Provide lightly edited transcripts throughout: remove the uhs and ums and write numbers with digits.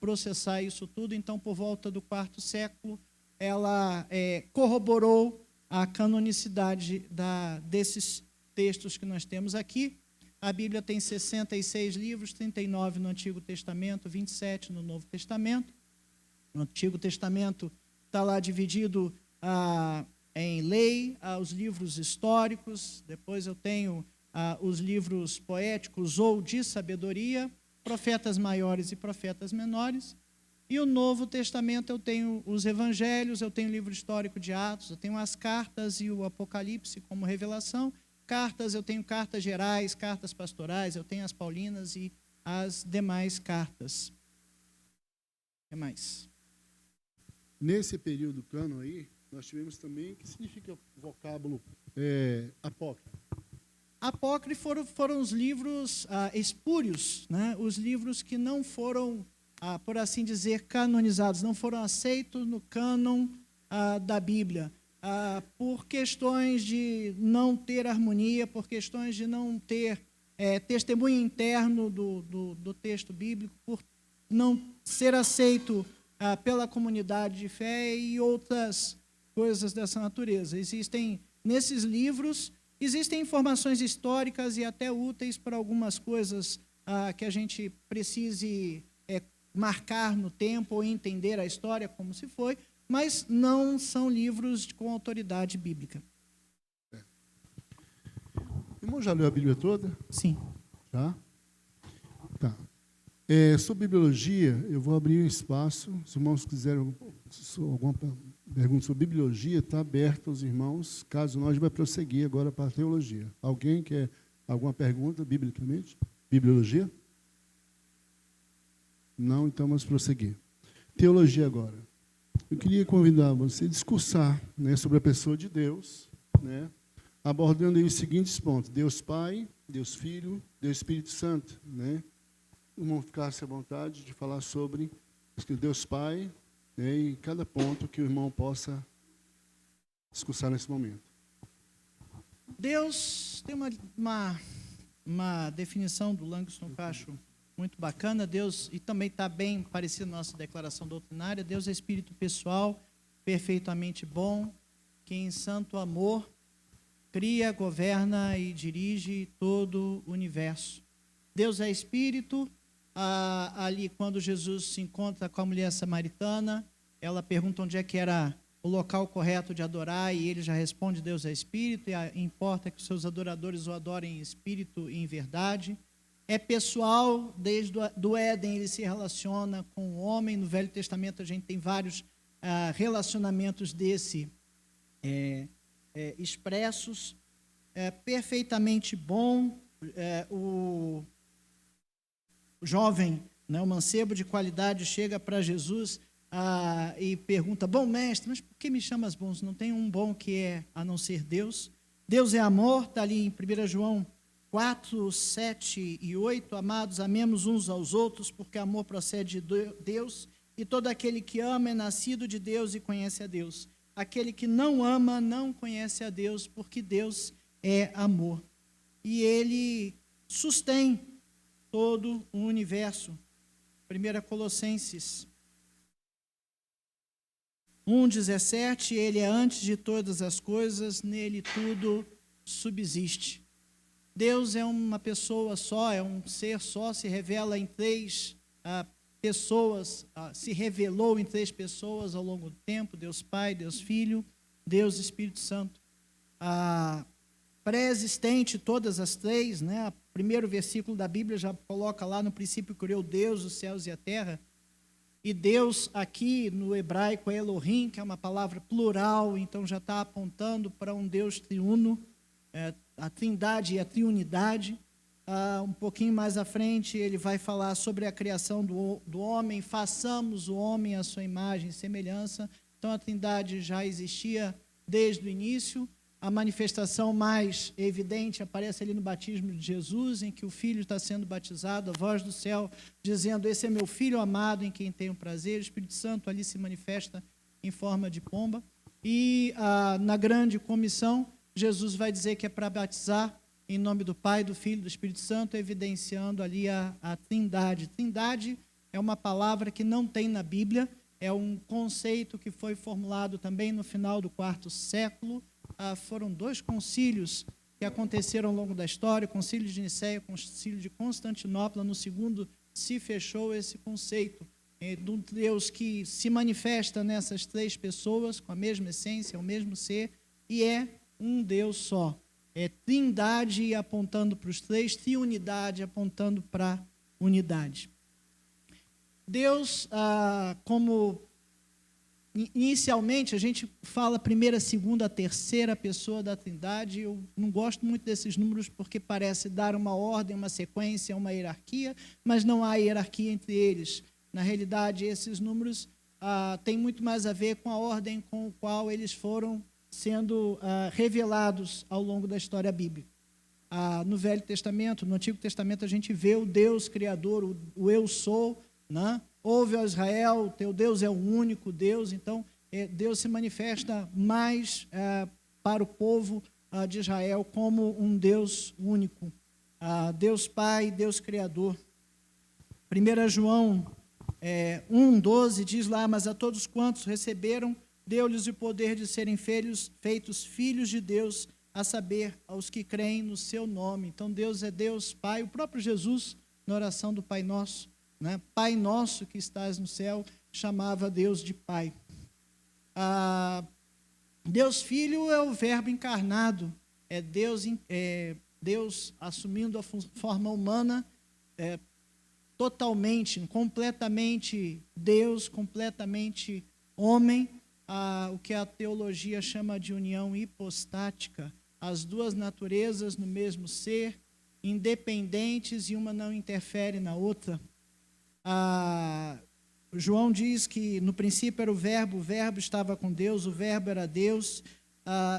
processar isso tudo. Então, por volta do quarto século, ela corroborou a canonicidade desses textos que nós temos aqui. A Bíblia tem 66 livros, 39 no Antigo Testamento, 27 no Novo Testamento. No Antigo Testamento está lá dividido em lei, os livros históricos, depois eu tenho os livros poéticos ou de sabedoria, profetas maiores e profetas menores. E o Novo Testamento eu tenho os evangelhos, eu tenho o livro histórico de Atos, eu tenho as cartas e o Apocalipse como revelação. Cartas, eu tenho cartas gerais, cartas pastorais, eu tenho as paulinas e as demais cartas. O que mais? Nesse período cano aí, nós tivemos também, o que significa o vocábulo apócrifo? Apócrifo foram os livros espúrios, né? Os livros que não foram, por assim dizer, canonizados, não foram aceitos no cânon da Bíblia, por questões de não ter harmonia, por questões de não ter testemunho interno do texto bíblico, por não ser aceito pela comunidade de fé e outras coisas dessa natureza. Nesses livros, existem informações históricas e até úteis para algumas coisas que a gente precise marcar no tempo ou entender a história como se foi, mas não são livros com autoridade bíblica. O irmão já leu a Bíblia toda? Sim. Já? Tá. Sobre bibliologia, eu vou abrir um espaço. Se os irmãos quiserem alguma pergunta sobre bibliologia, está aberto aos irmãos. Caso não, a gente vai prosseguir agora para a teologia. Alguém quer alguma pergunta, biblicamente? Bibliologia? Não, então vamos prosseguir. Teologia agora. Eu queria convidar você a discursar, né, sobre a pessoa de Deus, né, abordando aí os seguintes pontos: Deus Pai, Deus Filho, Deus Espírito Santo, né? O irmão ficasse à vontade de falar sobre Deus Pai, né, e cada ponto que o irmão possa discursar nesse momento. Deus tem uma definição do Langston que eu acho muito bacana. Deus, e também está bem parecido na nossa declaração doutrinária, Deus é espírito pessoal, perfeitamente bom, que em santo amor cria, governa e dirige todo o universo. Deus é espírito. Ali, quando Jesus se encontra com a mulher samaritana, ela pergunta onde é que era o local correto de adorar, e ele já responde: Deus é espírito, e importa que os seus adoradores o adorem em espírito e em verdade. É pessoal, desde do Éden ele se relaciona com o homem. No Velho Testamento a gente tem vários relacionamentos expressos. Perfeitamente bom. O jovem, né, o mancebo de qualidade, chega para Jesus e pergunta: bom mestre, mas por que me chamas bom? Não tem um bom que é a não ser Deus. Deus é amor, está ali em 1 João 4, 7 e 8, amados, amemos uns aos outros, porque amor procede de Deus, e todo aquele que ama é nascido de Deus e conhece a Deus. Aquele que não ama não conhece a Deus, porque Deus é amor. E ele sustém todo o universo. 1 Colossenses 1,17, ele é antes de todas as coisas, nele tudo subsiste. Deus é uma pessoa só, é um ser só, se revela em três pessoas, se revelou em três pessoas ao longo do tempo: Deus Pai, Deus Filho, Deus Espírito Santo. Pré-existente todas as três, né? O primeiro versículo da Bíblia já coloca lá: no princípio criou Deus os céus e a terra. E Deus aqui no hebraico é Elohim, que é uma palavra plural, então já está apontando para um Deus triuno, a trindade e a triunidade. Um pouquinho mais à frente ele vai falar sobre a criação do homem: façamos o homem à sua imagem e semelhança. Então a trindade já existia desde o início. A manifestação mais evidente aparece ali no batismo de Jesus, em que o Filho está sendo batizado, a voz do céu dizendo: esse é meu Filho amado, em quem tenho prazer. O Espírito Santo ali se manifesta em forma de pomba. E na grande comissão, Jesus vai dizer que é para batizar em nome do Pai, do Filho e do Espírito Santo, evidenciando ali a trindade. Trindade é uma palavra que não tem na Bíblia, é um conceito que foi formulado também no final do quarto século. Foram 2 concílios que aconteceram ao longo da história, o concílio de Nicéia e o concílio de Constantinopla. No segundo se fechou esse conceito do Deus que se manifesta nessas 3 pessoas, com a mesma essência, o mesmo ser, e é um Deus só. É trindade apontando para os 3, triunidade apontando para a unidade. Deus, como inicialmente a gente fala primeira, segunda, terceira pessoa da trindade. Eu não gosto muito desses números porque parece dar uma ordem, uma sequência, uma hierarquia, mas não há hierarquia entre eles. Na realidade, esses números têm muito mais a ver com a ordem com a qual eles foram sendo revelados ao longo da história bíblica. No Velho Testamento, no Antigo Testamento, a gente vê o Deus Criador, o Eu Sou, né? Ouve, ó Israel, teu Deus é o único Deus. Então, Deus se manifesta mais para o povo de Israel como um Deus único. Deus Pai, Deus Criador. 1 João 1,12 diz lá: mas a todos quantos receberam, deu-lhes o poder de serem feitos filhos de Deus, a saber, aos que creem no seu nome. Então, Deus é Deus Pai. O próprio Jesus, na oração do Pai Nosso, né? Pai nosso que estás no céu, chamava Deus de Pai. Deus Filho é o Verbo encarnado, é Deus assumindo a forma humana, totalmente, completamente Deus, completamente homem, o que a teologia chama de união hipostática, as 2 naturezas no mesmo ser, independentes, e uma não interfere na outra. João diz que no princípio era o Verbo estava com Deus, o Verbo era Deus,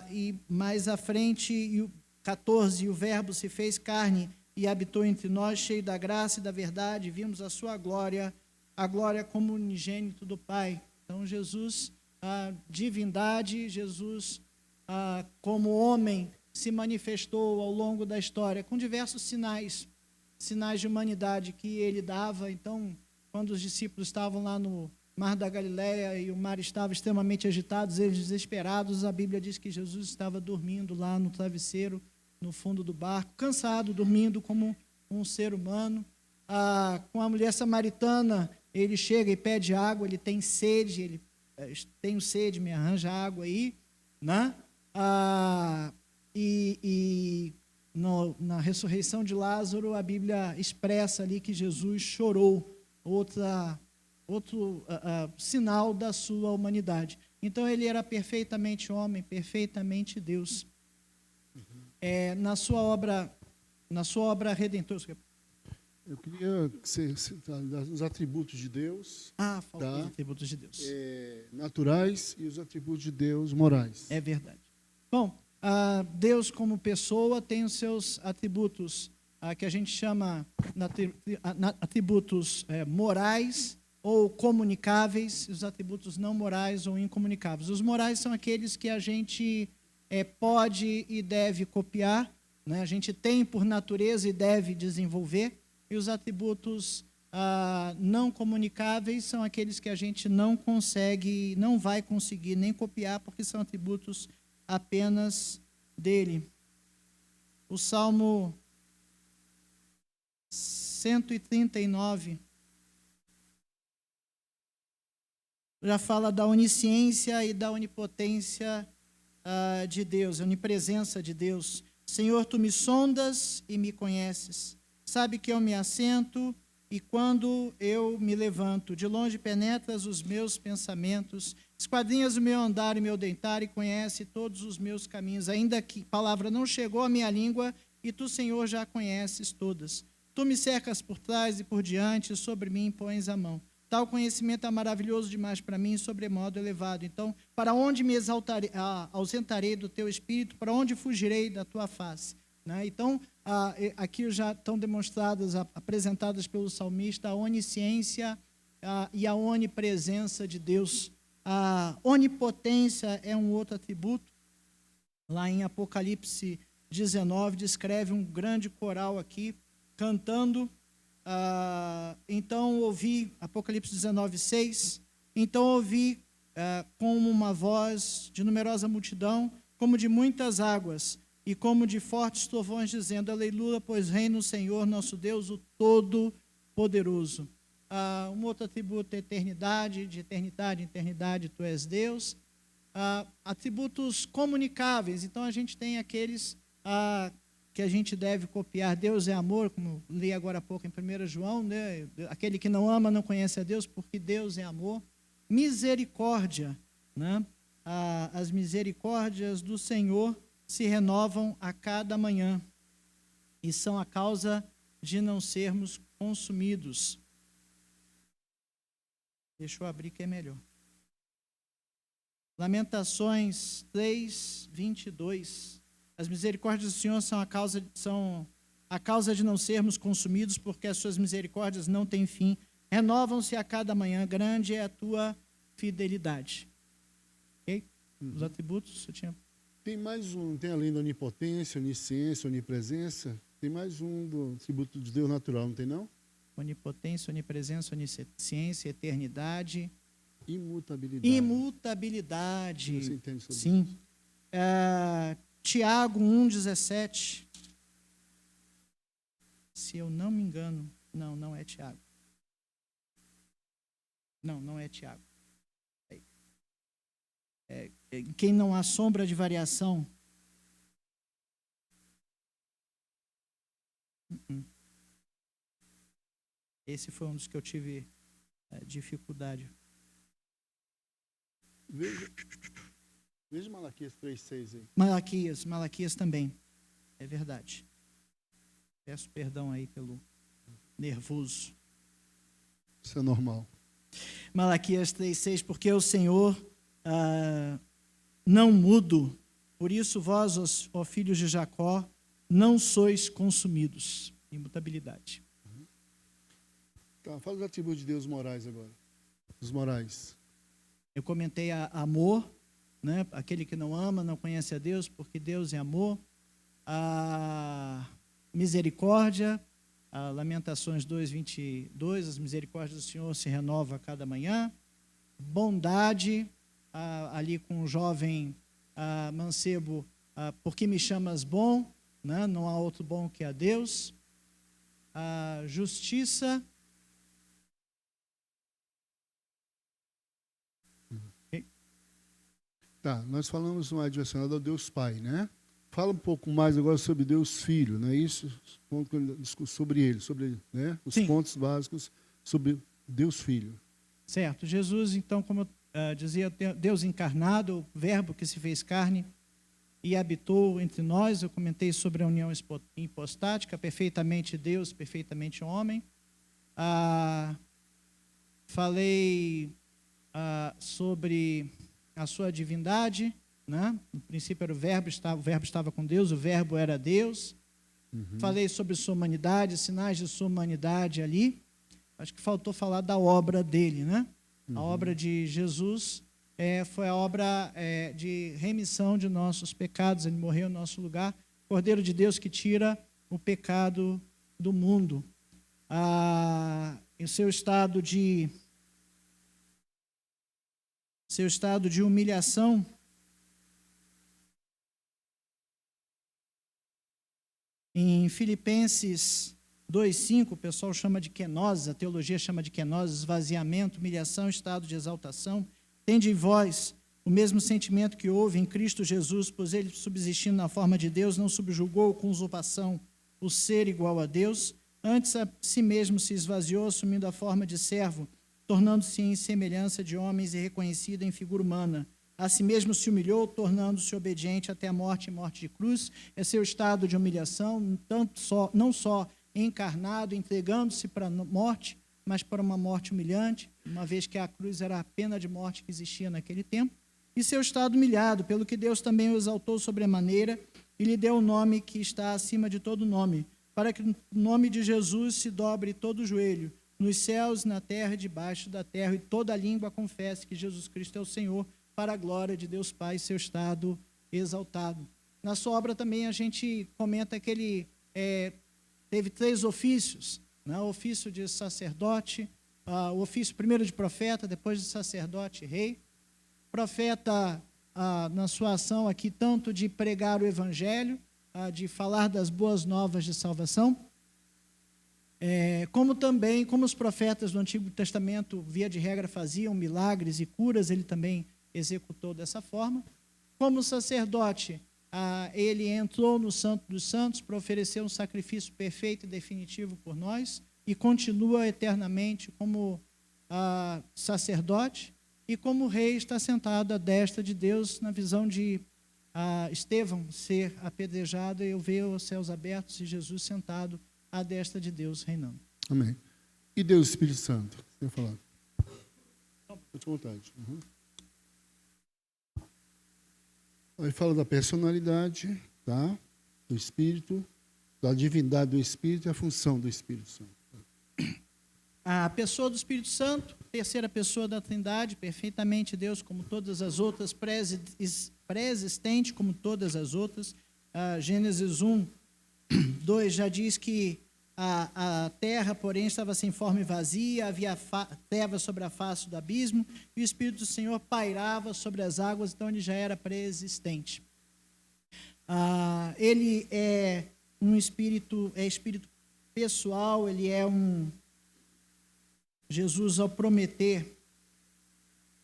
e mais à frente, 14, o Verbo se fez carne e habitou entre nós, cheio da graça e da verdade, vimos a sua glória, a glória como unigênito do Pai. Então, Jesus, divindade, Jesus, como homem, se manifestou ao longo da história com diversos sinais de humanidade que ele dava. Então, quando os discípulos estavam lá no Mar da Galileia e o mar estava extremamente agitado, eles desesperados, a Bíblia diz que Jesus estava dormindo lá no travesseiro, no fundo do barco, cansado, dormindo como um ser humano. Com a mulher samaritana, ele chega e pede água, ele tem sede, ele tenho sede, me arranja água aí, né? Na ressurreição de Lázaro, a Bíblia expressa ali que Jesus chorou, outro sinal da sua humanidade. Então, ele era perfeitamente homem, perfeitamente Deus. Na sua obra redentora. Eu queria que você citasse os atributos de Deus. Faltam os atributos de Deus. Naturais e os atributos de Deus morais. É verdade. Bom, Deus como pessoa tem os seus atributos, que a gente chama atributos morais ou comunicáveis, os atributos não morais ou incomunicáveis. Os morais são aqueles que a gente pode e deve copiar, né? A gente tem por natureza e deve desenvolver. E os atributos não comunicáveis são aqueles que a gente não consegue, não vai conseguir nem copiar, porque são atributos apenas dele. O Salmo 139 já fala da onisciência e da onipotência de Deus, a onipresença de Deus. Senhor, tu me sondas e me conheces. Sabe que eu me assento e quando eu me levanto. De longe penetras os meus pensamentos, esquadrinhas o meu andar e meu deitar e conhece todos os meus caminhos. Ainda que a palavra não chegou à minha língua, e tu, Senhor, já conheces todas. Tu me cercas por trás e por diante, e sobre mim pões a mão. Tal conhecimento é maravilhoso demais para mim, sobremodo elevado. Então, para onde me ausentarei do teu espírito? Para onde fugirei da tua face? Né? Então, aqui já estão demonstradas, apresentadas pelo salmista, a onisciência e a onipresença de Deus. A onipotência é um outro atributo. Lá em Apocalipse 19, descreve um grande coral aqui, cantando Então ouvi, Apocalipse 19, 6, então ouvi como uma voz de numerosa multidão, como de muitas águas, e como de fortes trovões, dizendo: Aleluia, pois reina o Senhor nosso Deus, o Todo-Poderoso. Um outro atributo é eternidade, de eternidade em eternidade tu és Deus. Atributos comunicáveis, então a gente tem aqueles que a gente deve copiar. Deus é amor, como li agora há pouco em 1 João, né? Aquele que não ama não conhece a Deus, porque Deus é amor. Misericórdia, né? As misericórdias do Senhor se renovam a cada manhã e são a causa de não sermos consumidos. Deixa eu abrir que é melhor. Lamentações 3, 22. As misericórdias do Senhor são a causa de não sermos consumidos, porque as suas misericórdias não têm fim. Renovam-se a cada manhã, grande é a tua fidelidade. Ok? Os atributos, eu tinha... Tem mais um, tem além da onipotência, onisciência, onipresença, tem mais um do atributo de Deus natural, não tem não? Onipotência, onipresença, onisciência, eternidade... Imutabilidade. Imutabilidade. Você entende sobre Sim. isso? Tiago 1,17. Se eu não me engano, não é Tiago. Não é Tiago. Quem não há sombra de variação. Esse foi um dos que eu tive dificuldade. Veja Malaquias 3,6 aí. Malaquias também. É verdade. Peço perdão aí pelo nervoso. Isso é normal. Malaquias 3,6, porque o Senhor não mudo, por isso vós, ó filhos de Jacó, não sois consumidos. Imutabilidade. Tá, fala dos atributos de Deus morais agora. Os morais. Eu comentei amor, né? Aquele que não ama não conhece a Deus, porque Deus é amor. A misericórdia, Lamentações 2, 22, as misericórdias do Senhor se renovam a cada manhã. Bondade, ali com o jovem mancebo, porque me chamas bom, né? Não há outro bom que a Deus. Justiça. Tá, nós falamos no adversário ao Deus Pai, né? Fala um pouco mais agora sobre Deus Filho, não é isso? Sobre ele, sobre, né, os Sim. pontos básicos sobre Deus Filho. Certo. Jesus, então, como eu dizia, Deus encarnado, o verbo que se fez carne e habitou entre nós. Eu comentei sobre a união hipostática, perfeitamente Deus, perfeitamente homem. Falei sobre a sua divindade, né? No princípio era o verbo estava com Deus, o verbo era Deus. Falei sobre sua humanidade, sinais de sua humanidade ali. Acho que faltou falar da obra dele, né? A obra de Jesus foi a obra de remissão de nossos pecados. Ele morreu em nosso lugar. Cordeiro de Deus que tira o pecado do mundo. Em seu estado de humilhação, em Filipenses 2,5, o pessoal chama de kenosis, a teologia chama de kenosis, esvaziamento, humilhação, estado de exaltação. Tende em vós o mesmo sentimento que houve em Cristo Jesus, pois ele, subsistindo na forma de Deus, não subjugou com usurpação o ser igual a Deus, antes a si mesmo se esvaziou, assumindo a forma de servo, tornando-se em semelhança de homens e reconhecido em figura humana. A si mesmo se humilhou, tornando-se obediente até a morte e morte de cruz. É seu estado de humilhação, não só encarnado, entregando-se para a morte, mas para uma morte humilhante, uma vez que a cruz era a pena de morte que existia naquele tempo. E seu estado humilhado, pelo que Deus também o exaltou sobremaneira e lhe deu o nome que está acima de todo nome, para que no nome de Jesus se dobre todo o joelho, nos céus, na terra e debaixo da terra, e toda língua confesse que Jesus Cristo é o Senhor, para a glória de Deus Pai, seu estado exaltado. Na sua obra também a gente comenta que ele teve 3 ofícios, né? O ofício de sacerdote, o ofício primeiro de profeta, depois de sacerdote e rei. Profeta, na sua ação aqui, tanto de pregar o evangelho, de falar das boas novas de salvação, como também, como os profetas do Antigo Testamento, via de regra, faziam milagres e curas, ele também executou dessa forma. Como sacerdote, ele entrou no Santo dos Santos para oferecer um sacrifício perfeito e definitivo por nós, e continua eternamente como sacerdote, e como rei está sentado à destra de Deus, na visão de Estevão ser apedrejado, e eu ver os céus abertos e Jesus sentado à destra de Deus reinando. Amém. E Deus Espírito Santo? Você ia falar? Fique à vontade. Uhum. Aí fala da personalidade, tá? Do Espírito, da divindade do Espírito e a função do Espírito Santo. A pessoa do Espírito Santo, terceira pessoa da Trindade, perfeitamente Deus, como todas as outras, pré-existente como todas as outras. Gênesis 1, 2 já diz que a terra, porém, estava sem forma e vazia, havia trevas sobre a face do abismo, e o Espírito do Senhor pairava sobre as águas, então ele já era pré-existente. Ele é um espírito pessoal, ele é Jesus, ao prometer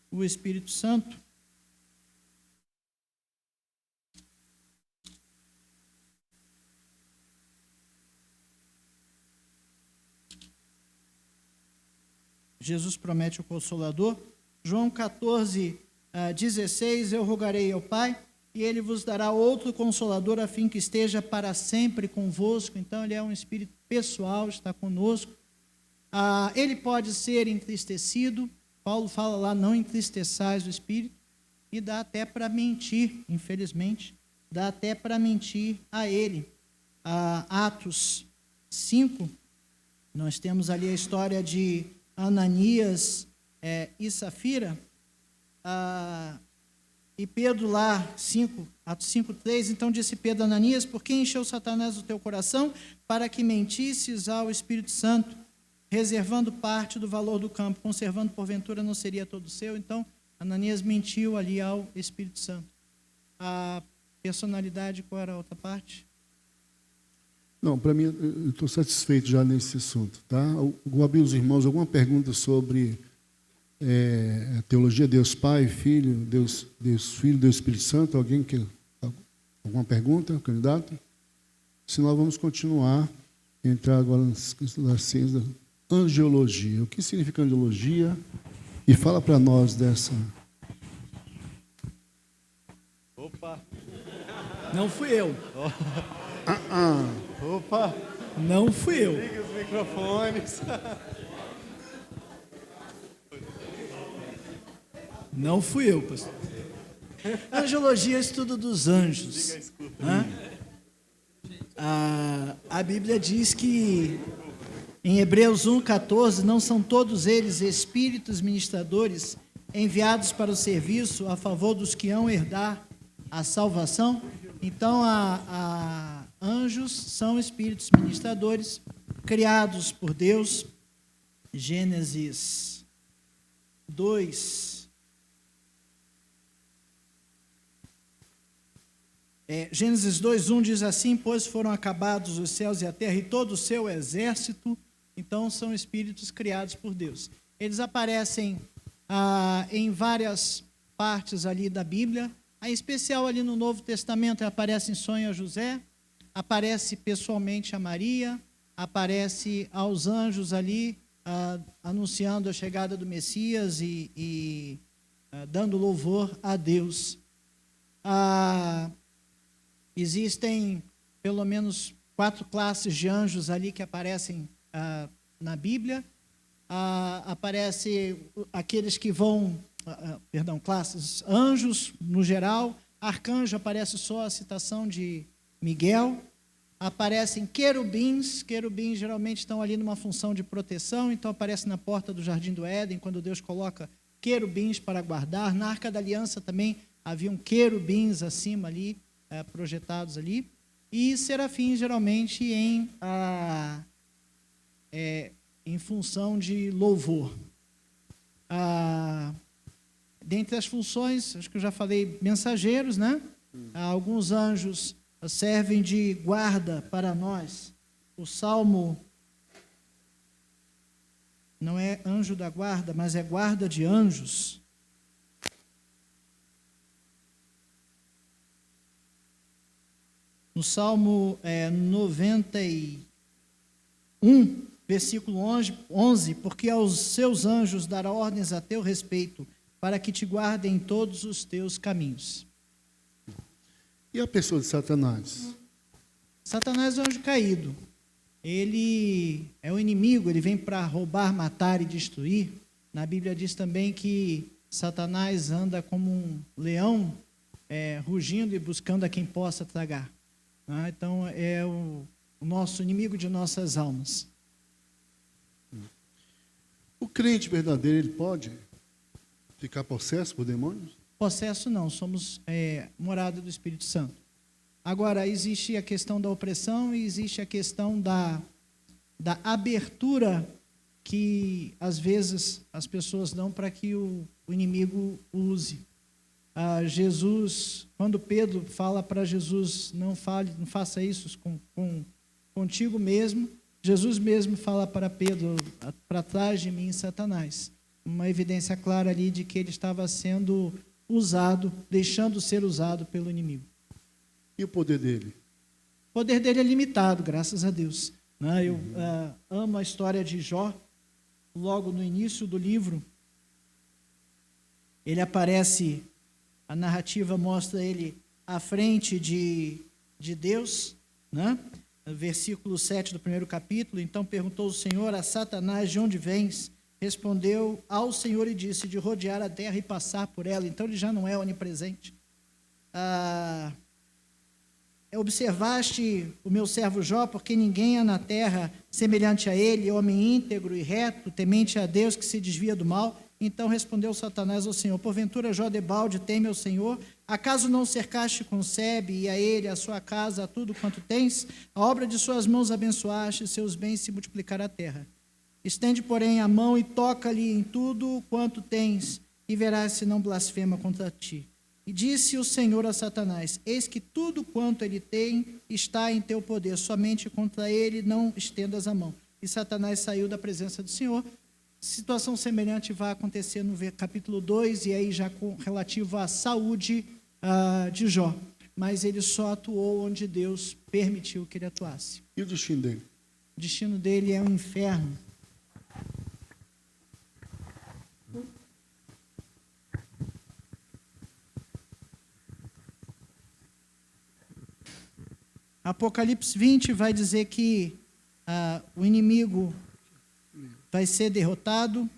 o Espírito Santo, Jesus promete o Consolador. João 14, 16, eu rogarei ao Pai, e ele vos dará outro Consolador, a fim que esteja para sempre convosco. Então, ele é um Espírito pessoal, está conosco. Ele pode ser entristecido. Paulo fala lá, não entristeçais o Espírito, e dá até para mentir, infelizmente, dá até para mentir a ele. Atos 5, nós temos ali a história de Ananias e Safira, e Pedro lá, Atos 5, 3, então disse Pedro a Ananias, por que encheu Satanás o teu coração, para que mentisses ao Espírito Santo, reservando parte do valor do campo, conservando porventura não seria todo seu? Então, Ananias mentiu ali ao Espírito Santo. A personalidade, qual era a outra parte? Não, para mim, eu estou satisfeito já nesse assunto, tá? Os irmãos, alguma pergunta sobre a teologia Deus Pai, Filho, Deus Filho, Deus Espírito Santo? Alguém quer alguma pergunta, candidato? Senão vamos continuar, entrar agora na ciência da angiologia. O que significa angiologia? E fala para nós dessa... Opa! Não fui eu. Opa! Não fui eu. Liga os microfones. Não fui eu, pastor. Angiologia é estudo dos anjos. Né? A Bíblia diz que, em Hebreus 1,14, não são todos eles espíritos ministradores enviados para o serviço a favor dos que hão herdar a salvação? Então, anjos são espíritos ministradores criados por Deus. Gênesis 2. Gênesis 2:1 diz assim: pois foram acabados os céus e a terra e todo o seu exército. Então, são espíritos criados por Deus. Eles aparecem em várias partes ali da Bíblia, em especial ali no Novo Testamento. Aparece em sonho a José, aparece pessoalmente a Maria, aparece aos anjos ali, anunciando a chegada do Messias e dando louvor a Deus. Existem pelo menos 4 classes de anjos ali que aparecem na Bíblia. Aparece aqueles que vão, classes, anjos no geral. Arcanjo aparece só a citação de Miguel. Aparecem querubins. Querubins geralmente estão ali numa função de proteção, então aparece na porta do Jardim do Éden, quando Deus coloca querubins para guardar. Na Arca da Aliança também haviam querubins acima ali, projetados ali. E serafins geralmente em função de louvor. Dentre as funções, acho que eu já falei, mensageiros, né? Alguns anjos servem de guarda para nós. O Salmo não é anjo da guarda, mas é guarda de anjos. No Salmo 91, versículo 11, porque aos seus anjos dará ordens a teu respeito, para que te guardem em todos os teus caminhos. E a pessoa de Satanás? Satanás é um anjo caído. Ele é o inimigo, ele vem para roubar, matar e destruir. Na Bíblia diz também que Satanás anda como um leão, rugindo e buscando a quem possa tragar. Então, é o nosso inimigo de nossas almas. O crente verdadeiro, ele pode ficar possesso por demônios? Possesso não, somos morada do Espírito Santo. Agora, existe a questão da opressão e existe a questão da abertura que, às vezes, as pessoas dão para que o inimigo use. Jesus, quando Pedro fala para Jesus, não faça isso contigo mesmo, Jesus mesmo fala para Pedro, para trás de mim, Satanás. Uma evidência clara ali de que ele estava sendo usado, deixando ser usado pelo inimigo. E o poder dele? O poder dele é limitado, graças a Deus. Eu amo a história de Jó. Logo no início do livro, ele aparece, a narrativa mostra ele à frente de Deus, versículo 7 do primeiro capítulo. Então perguntou o Senhor a Satanás: de onde vens? Respondeu ao Senhor e disse: de rodear a terra e passar por ela. Então ele já não é onipresente. Observaste o meu servo Jó, porque ninguém há na terra semelhante a ele, homem íntegro e reto, temente a Deus, que se desvia do mal. Então respondeu Satanás ao Senhor: porventura Jó debalde teme ao Senhor? Acaso não cercaste com Sebe, e a ele, a sua casa, a tudo quanto tens? A obra de suas mãos abençoaste, seus bens se multiplicará a terra. Estende, porém, a mão e toca-lhe em tudo quanto tens, e verás se não blasfema contra ti. E disse o Senhor a Satanás: eis que tudo quanto ele tem está em teu poder, somente contra ele não estendas a mão. E Satanás saiu da presença do Senhor. Situação semelhante vai acontecer no capítulo 2, e aí já relativo à saúde de Jó. Mas ele só atuou onde Deus permitiu que ele atuasse. E o destino dele? O destino dele é o inferno. Apocalipse 20 vai dizer que o inimigo vai ser derrotado.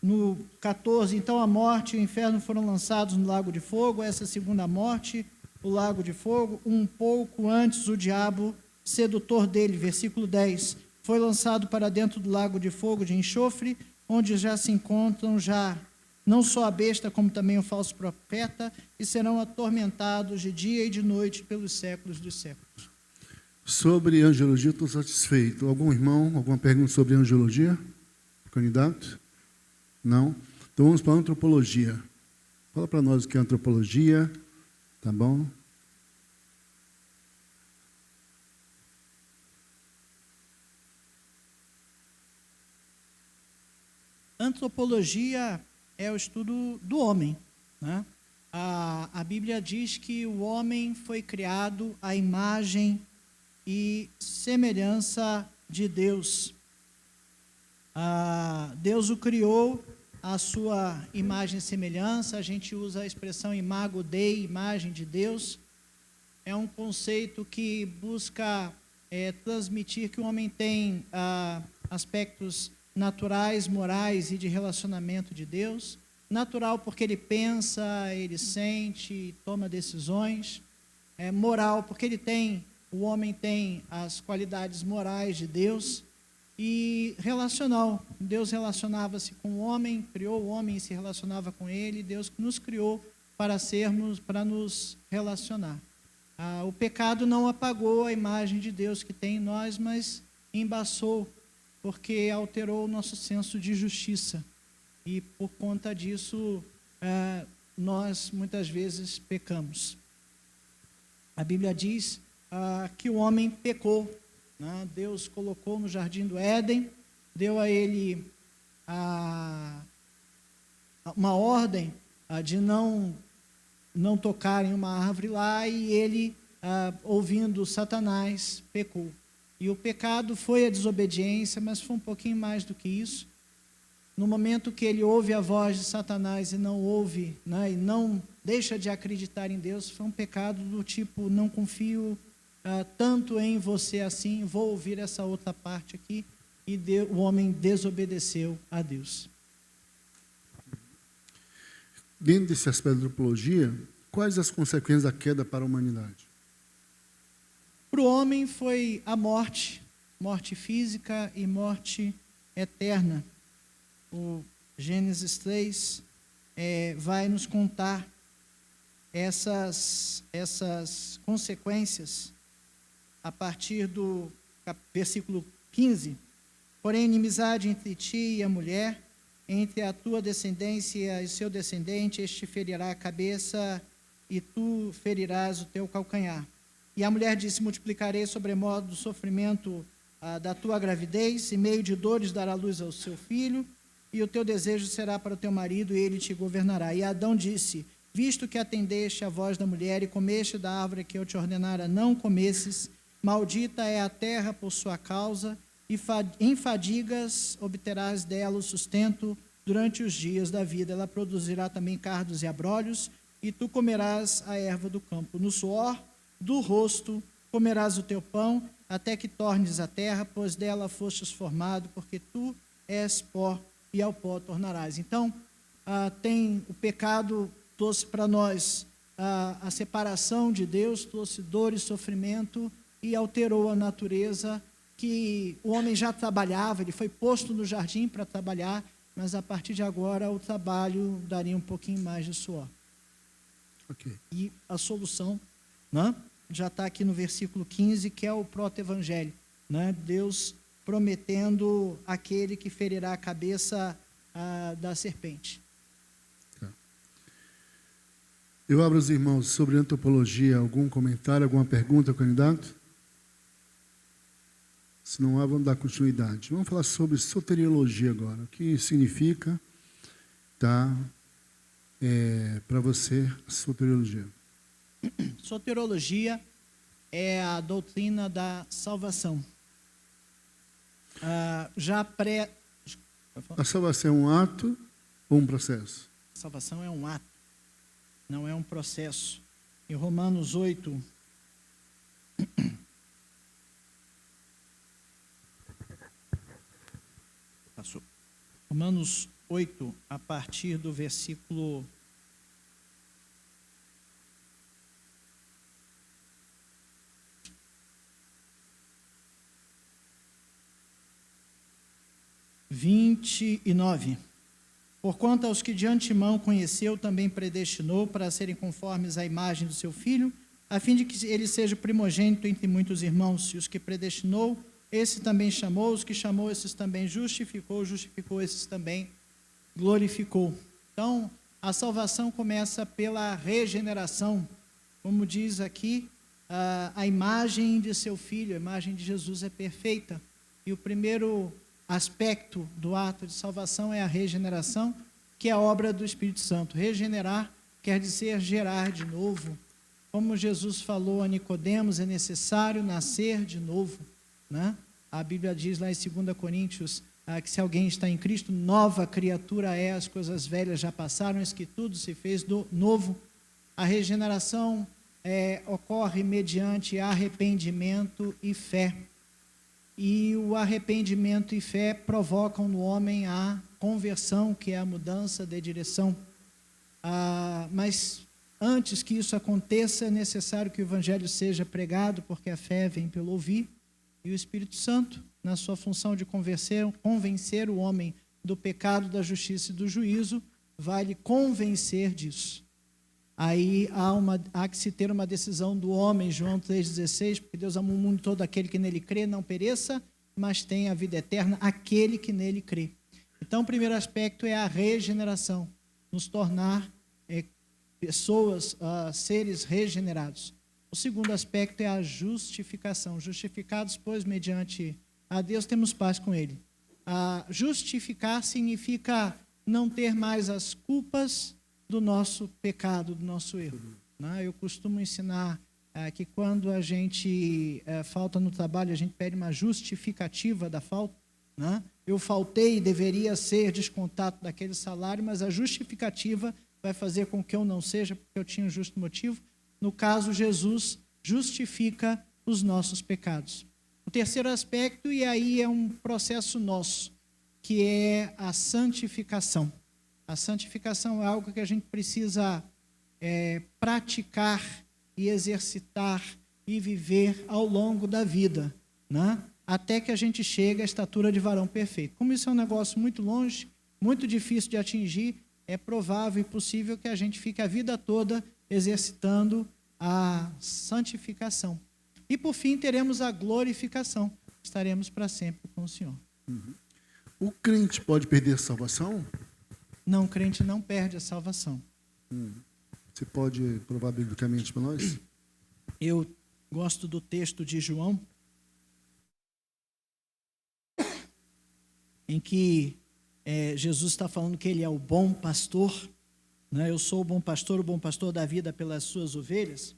No 14, então a morte e o inferno foram lançados no lago de fogo. Essa segunda morte, o lago de fogo. Um pouco antes, o diabo, sedutor dele, versículo 10, foi lançado para dentro do lago de fogo de enxofre, onde já se encontram não só a besta, como também o falso profeta, e serão atormentados de dia e de noite pelos séculos dos séculos. Sobre angiologia, estou satisfeito. Algum irmão, alguma pergunta sobre angiologia? Candidato? Não? Então vamos para a antropologia. Fala para nós o que é antropologia, tá bom? Antropologia é o estudo do homem, A Bíblia diz que o homem foi criado à imagem e semelhança de Deus. Deus o criou à sua imagem e semelhança. A gente usa a expressão imago Dei, imagem de Deus. É um conceito que busca transmitir que o homem tem aspectos naturais, morais e de relacionamento de Deus. Natural porque ele pensa, ele sente, toma decisões. Moral porque o homem tem as qualidades morais de Deus. E relacional, Deus relacionava-se com o homem, criou o homem e se relacionava com ele. Deus nos criou para nos relacionar. O pecado não apagou a imagem de Deus que tem em nós, mas embaçou, porque alterou o nosso senso de justiça. E por conta disso, nós muitas vezes pecamos. A Bíblia diz que o homem pecou, né? Deus colocou no jardim do Éden, deu a ele uma ordem de não tocar em uma árvore lá, e ele, ouvindo Satanás, pecou. E o pecado foi a desobediência, mas foi um pouquinho mais do que isso. No momento que ele ouve a voz de Satanás e não ouve, né, e não deixa de acreditar em Deus, foi um pecado do tipo: não confio tanto em você assim, vou ouvir essa outra parte aqui. E o homem desobedeceu a Deus. Dentro desse aspecto da antropologia, quais as consequências da queda para a humanidade? Para o homem foi a morte, morte física e morte eterna. O Gênesis 3 vai nos contar essas consequências a partir do versículo 15. Porém, inimizade entre ti e a mulher, entre a tua descendência e seu descendente, este ferirá a cabeça e tu ferirás o teu calcanhar. E a mulher disse: multiplicarei sobremodo o sofrimento da tua gravidez, e meio de dores dará luz ao seu filho, e o teu desejo será para o teu marido, e ele te governará. E Adão disse: visto que atendeste à voz da mulher e comeste da árvore que eu te ordenara não comesses, maldita é a terra por sua causa, e em fadigas obterás dela o sustento durante os dias da vida. Ela produzirá também cardos e abrolhos, e tu comerás a erva do campo. No suor do rosto comerás o teu pão, até que tornes a terra, pois dela fostes formado, porque tu és pó, e ao pó tornarás. Então, o pecado trouxe para nós a separação de Deus, trouxe dor e sofrimento, e alterou a natureza que o homem já trabalhava. Ele foi posto no jardim para trabalhar, mas a partir de agora o trabalho daria um pouquinho mais de suor. Okay. E a solução, né, já está aqui no versículo 15, que é o proto-evangelho, né? Deus prometendo aquele que ferirá a cabeça da serpente. Tá. Eu abro os irmãos sobre antropologia. Algum comentário, alguma pergunta, candidato? Se não há, vamos dar continuidade. Vamos falar sobre soteriologia agora. O que significa, tá, para você, a soteriologia? Soteriologia é a doutrina da salvação. A salvação é um ato ou um processo? A salvação é um ato, não é um processo. Em Romanos 8, Romanos 8, a partir do versículo 29. Porquanto aos que de antemão conheceu, também predestinou para serem conformes à imagem do seu Filho, a fim de que ele seja primogênito entre muitos irmãos. E os que predestinou, esse também chamou, os que chamou, esses também justificou, esses também glorificou. Então, a salvação começa pela regeneração. Como diz aqui, a imagem de seu Filho, a imagem de Jesus é perfeita. E o primeiro aspecto do ato de salvação é a regeneração, que é a obra do Espírito Santo. Regenerar quer dizer gerar de novo. Como Jesus falou a Nicodemos, é necessário nascer de novo, né? A Bíblia diz lá em 2 Coríntios que se alguém está em Cristo, nova criatura é, as coisas velhas já passaram, eis que tudo se fez do novo. A regeneração ocorre mediante arrependimento e fé. E o arrependimento e fé provocam no homem a conversão, que é a mudança de direção. Mas antes que isso aconteça, é necessário que o Evangelho seja pregado, porque a fé vem pelo ouvir. E o Espírito Santo, na sua função de convencer o homem do pecado, da justiça e do juízo, vai lhe convencer disso. aí há que se ter uma decisão do homem, João 3,16, porque Deus amou o mundo todo, aquele que nele crê não pereça, mas tenha a vida eterna, aquele que nele crê. Então, o primeiro aspecto é a regeneração, nos tornar pessoas, seres regenerados. O segundo aspecto é a justificação. Justificados, pois, mediante a Deus, temos paz com Ele. Justificar significa não ter mais as culpas do nosso pecado, do nosso erro. Né? Eu costumo ensinar que quando a gente falta no trabalho, a gente pede uma justificativa da falta. Né? Eu faltei e deveria ser descontado daquele salário, mas a justificativa vai fazer com que eu não seja, porque eu tinha um justo motivo. No caso, Jesus justifica os nossos pecados. O terceiro aspecto, e aí é um processo nosso, que é a santificação. A santificação é algo que a gente precisa praticar e exercitar e viver ao longo da vida, né? Até que a gente chegue à estatura de varão perfeito. Como isso é um negócio muito longe, muito difícil de atingir, é provável e possível que a gente fique a vida toda exercitando a santificação. E, por fim, teremos a glorificação. Estaremos para sempre com o Senhor. Uhum. O crente pode perder a salvação? Não, o crente não perde a salvação. Você pode provar biblicamente para nós? Eu gosto do texto de João, em que Jesus está falando que ele é o bom pastor, né? Eu sou o bom pastor da vida pelas suas ovelhas.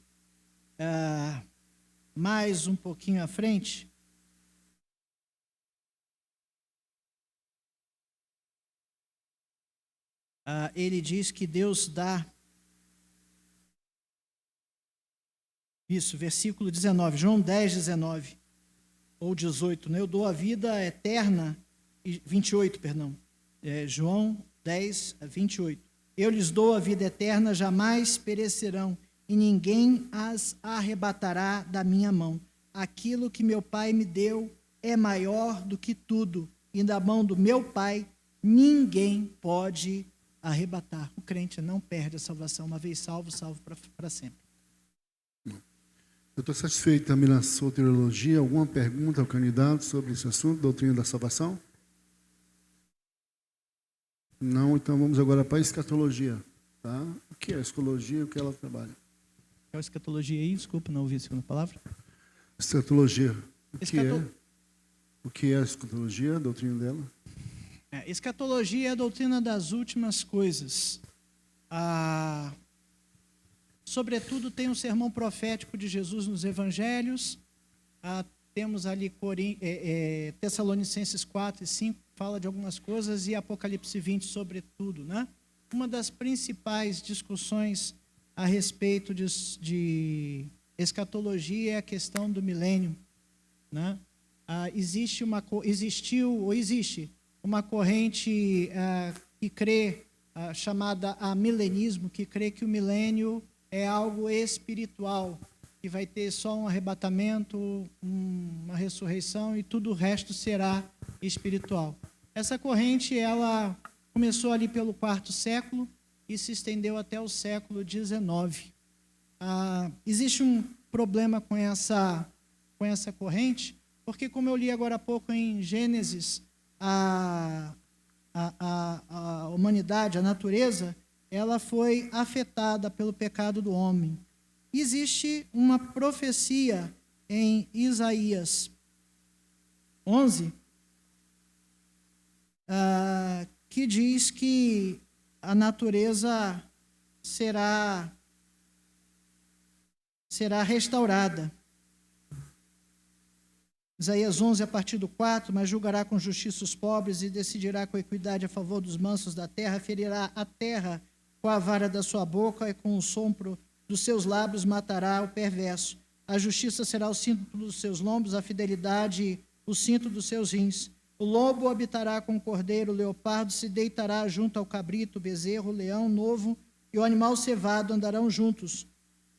Mais um pouquinho à frente, ele diz que Deus dá, isso, versículo 19, João 10, 19, ou 18, né? Eu dou a vida eterna, 28, perdão, João 10, 28. Eu lhes dou a vida eterna, jamais perecerão, e ninguém as arrebatará da minha mão. Aquilo que meu Pai me deu é maior do que tudo, e da mão do meu Pai ninguém pode arrebatar. O crente não perde a salvação, uma vez salvo, salvo para sempre. Eu estou satisfeito também na soteriologia. Alguma pergunta ao candidato sobre esse assunto, doutrina da salvação? Não, então vamos agora para a escatologia. Tá? O que é a escatologia e o que ela trabalha? É a escatologia aí? Desculpa, não ouvi a segunda palavra. Escatologia. O que é a escatologia, a doutrina dela? Escatologia é a doutrina das últimas coisas. Sobretudo tem um sermão profético de Jesus nos evangelhos. Temos ali Tessalonicenses 4 e 5, fala de algumas coisas, e Apocalipse 20, sobretudo, né? Uma das principais discussões a respeito de escatologia é a questão do milênio, né? Existe uma corrente que crê, chamada milenismo, que crê que o milênio é algo espiritual, que vai ter só um arrebatamento, uma ressurreição, e tudo o resto será espiritual. Essa corrente, ela começou ali pelo quarto século e se estendeu até o século XIX. Existe um problema com essa corrente, porque, como eu li agora há pouco em Gênesis, a humanidade, a natureza, ela foi afetada pelo pecado do homem. Existe uma profecia em Isaías 11, que diz que a natureza será restaurada. Isaías 11, a partir do 4, mas julgará com justiça os pobres e decidirá com equidade a favor dos mansos da terra, ferirá a terra com a vara da sua boca e com o sopro dos seus lábios matará o perverso. A justiça será o cinto dos seus lombos, a fidelidade o cinto dos seus rins. O lobo habitará com o cordeiro, o leopardo se deitará junto ao cabrito, o bezerro, o leão novo e o animal cevado andarão juntos.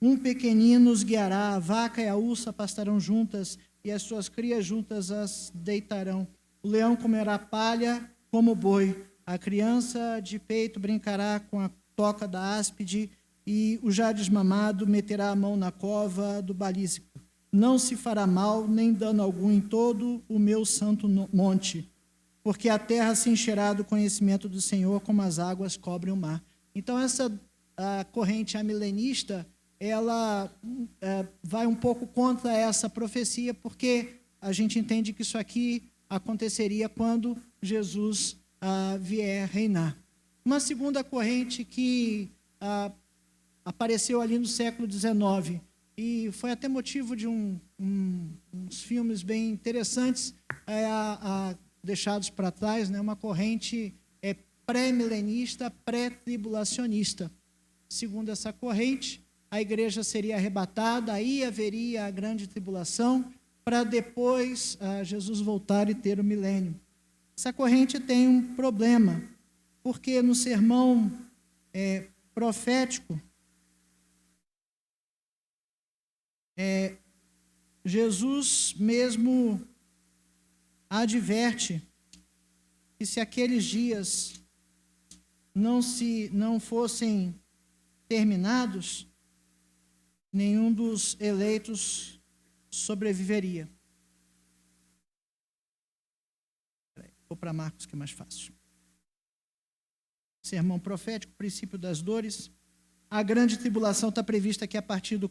Um pequenino os guiará, a vaca e a ursa pastarão juntas, e as suas crias juntas as deitarão. O leão comerá palha como boi, a criança de peito brincará com a toca da áspide, e o já desmamado meterá a mão na cova do balístico. Não se fará mal, nem dano algum em todo o meu santo monte, porque a terra se encherá do conhecimento do Senhor, como as águas cobrem o mar. Então, essa a corrente amilenista, ela vai um pouco contra essa profecia, porque a gente entende que isso aqui aconteceria quando Jesus vier reinar. Uma segunda corrente que apareceu ali no século XIX, e foi até motivo de uns filmes bem interessantes deixados para trás, né? Uma corrente pré-milenista, pré-tribulacionista. Segundo essa corrente, a igreja seria arrebatada, aí haveria a grande tribulação, para depois Jesus voltar e ter o milênio. Essa corrente tem um problema, porque no sermão profético, Jesus mesmo adverte que se aqueles dias não fossem terminados, nenhum dos eleitos sobreviveria. Vou para Marcos, que é mais fácil. Sermão profético, princípio das dores. A grande tribulação está prevista aqui a partir do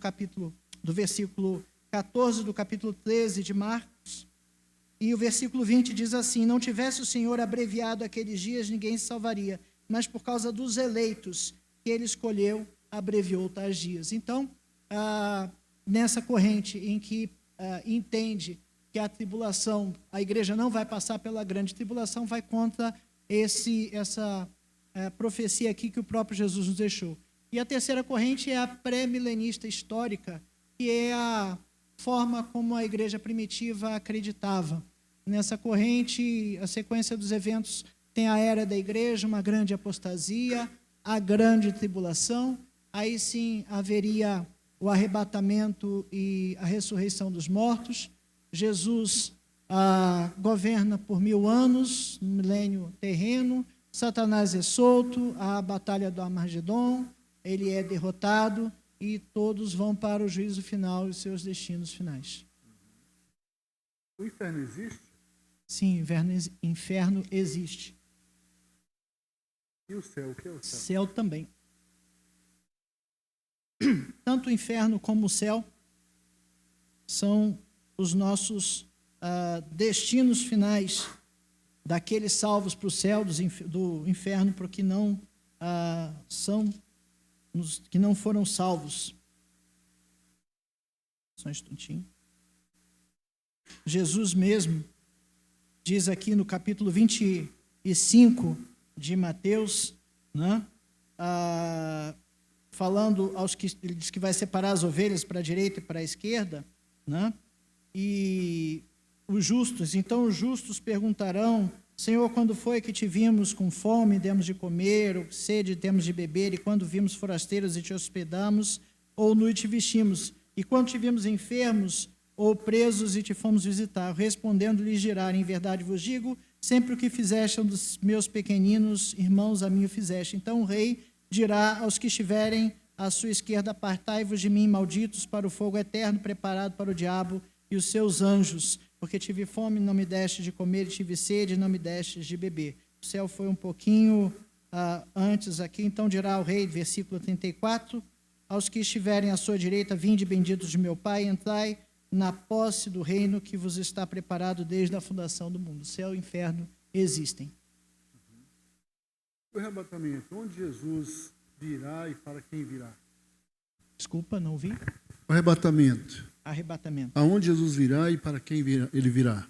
versículo 14 do capítulo 13 de Marcos. E o versículo 20 diz assim: não tivesse o Senhor abreviado aqueles dias, ninguém se salvaria, mas por causa dos eleitos que ele escolheu, abreviou tais dias. Então, nessa corrente em que entende que a tribulação, a igreja não vai passar pela grande tribulação, vai contra essa profecia aqui que o próprio Jesus nos deixou. E a terceira corrente é a pré-milenista histórica, que é a forma como a igreja primitiva acreditava. Nessa corrente, a sequência dos eventos tem a era da igreja, uma grande apostasia, a grande tribulação, aí sim haveria o arrebatamento e a ressurreição dos mortos. Jesus governa por 1000 anos, no milênio terreno, Satanás é solto, a batalha do Armagedon, ele é derrotado e todos vão para o juízo final e os seus destinos finais. O inferno existe? Sim, inferno existe. E o céu? O que é o céu? Céu também. Tanto o inferno como o céu são os nossos destinos finais, daqueles salvos para o céu, do inferno para os que não que não foram salvos. Só um instantinho. Jesus mesmo diz aqui no capítulo 25 de Mateus, né, falando aos que ele diz que vai separar as ovelhas para a direita e para a esquerda, né, e os justos, então os justos perguntarão: Senhor, quando foi que te vimos com fome e demos de comer, ou sede e demos de beber, e quando vimos forasteiros e te hospedamos, ou nu e te vestimos, e quando te vimos enfermos ou presos e te fomos visitar? Respondendo-lhes dirá: em verdade vos digo, sempre o que fizeste a um dos meus pequeninos irmãos, a mim o fizeste. Então o rei dirá aos que estiverem à sua esquerda: apartai-vos de mim, malditos, para o fogo eterno preparado para o diabo e os seus anjos, porque tive fome, não me deste de comer, e tive sede, não me deste de beber. O céu foi um pouquinho antes aqui. Então dirá o rei, versículo 34, aos que estiverem à sua direita: vinde, benditos de meu Pai, entrai na posse do reino que vos está preparado desde a fundação do mundo. O céu e o inferno existem. O arrebatamento, onde Jesus virá e para quem virá? Desculpa, não vi. O arrebatamento. Arrebatamento. Aonde Jesus virá e para quem ele virá?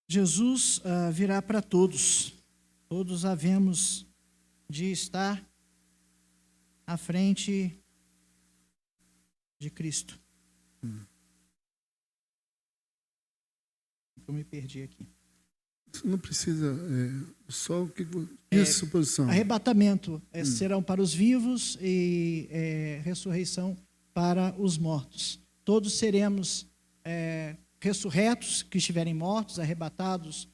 Jesus virá para todos. Todos havemos de estar à frente de Cristo. Eu me perdi aqui. Não precisa, só o que essa suposição. Arrebatamento serão para os vivos e ressurreição para os mortos. Todos seremos ressurretos, que estiverem mortos, arrebatados,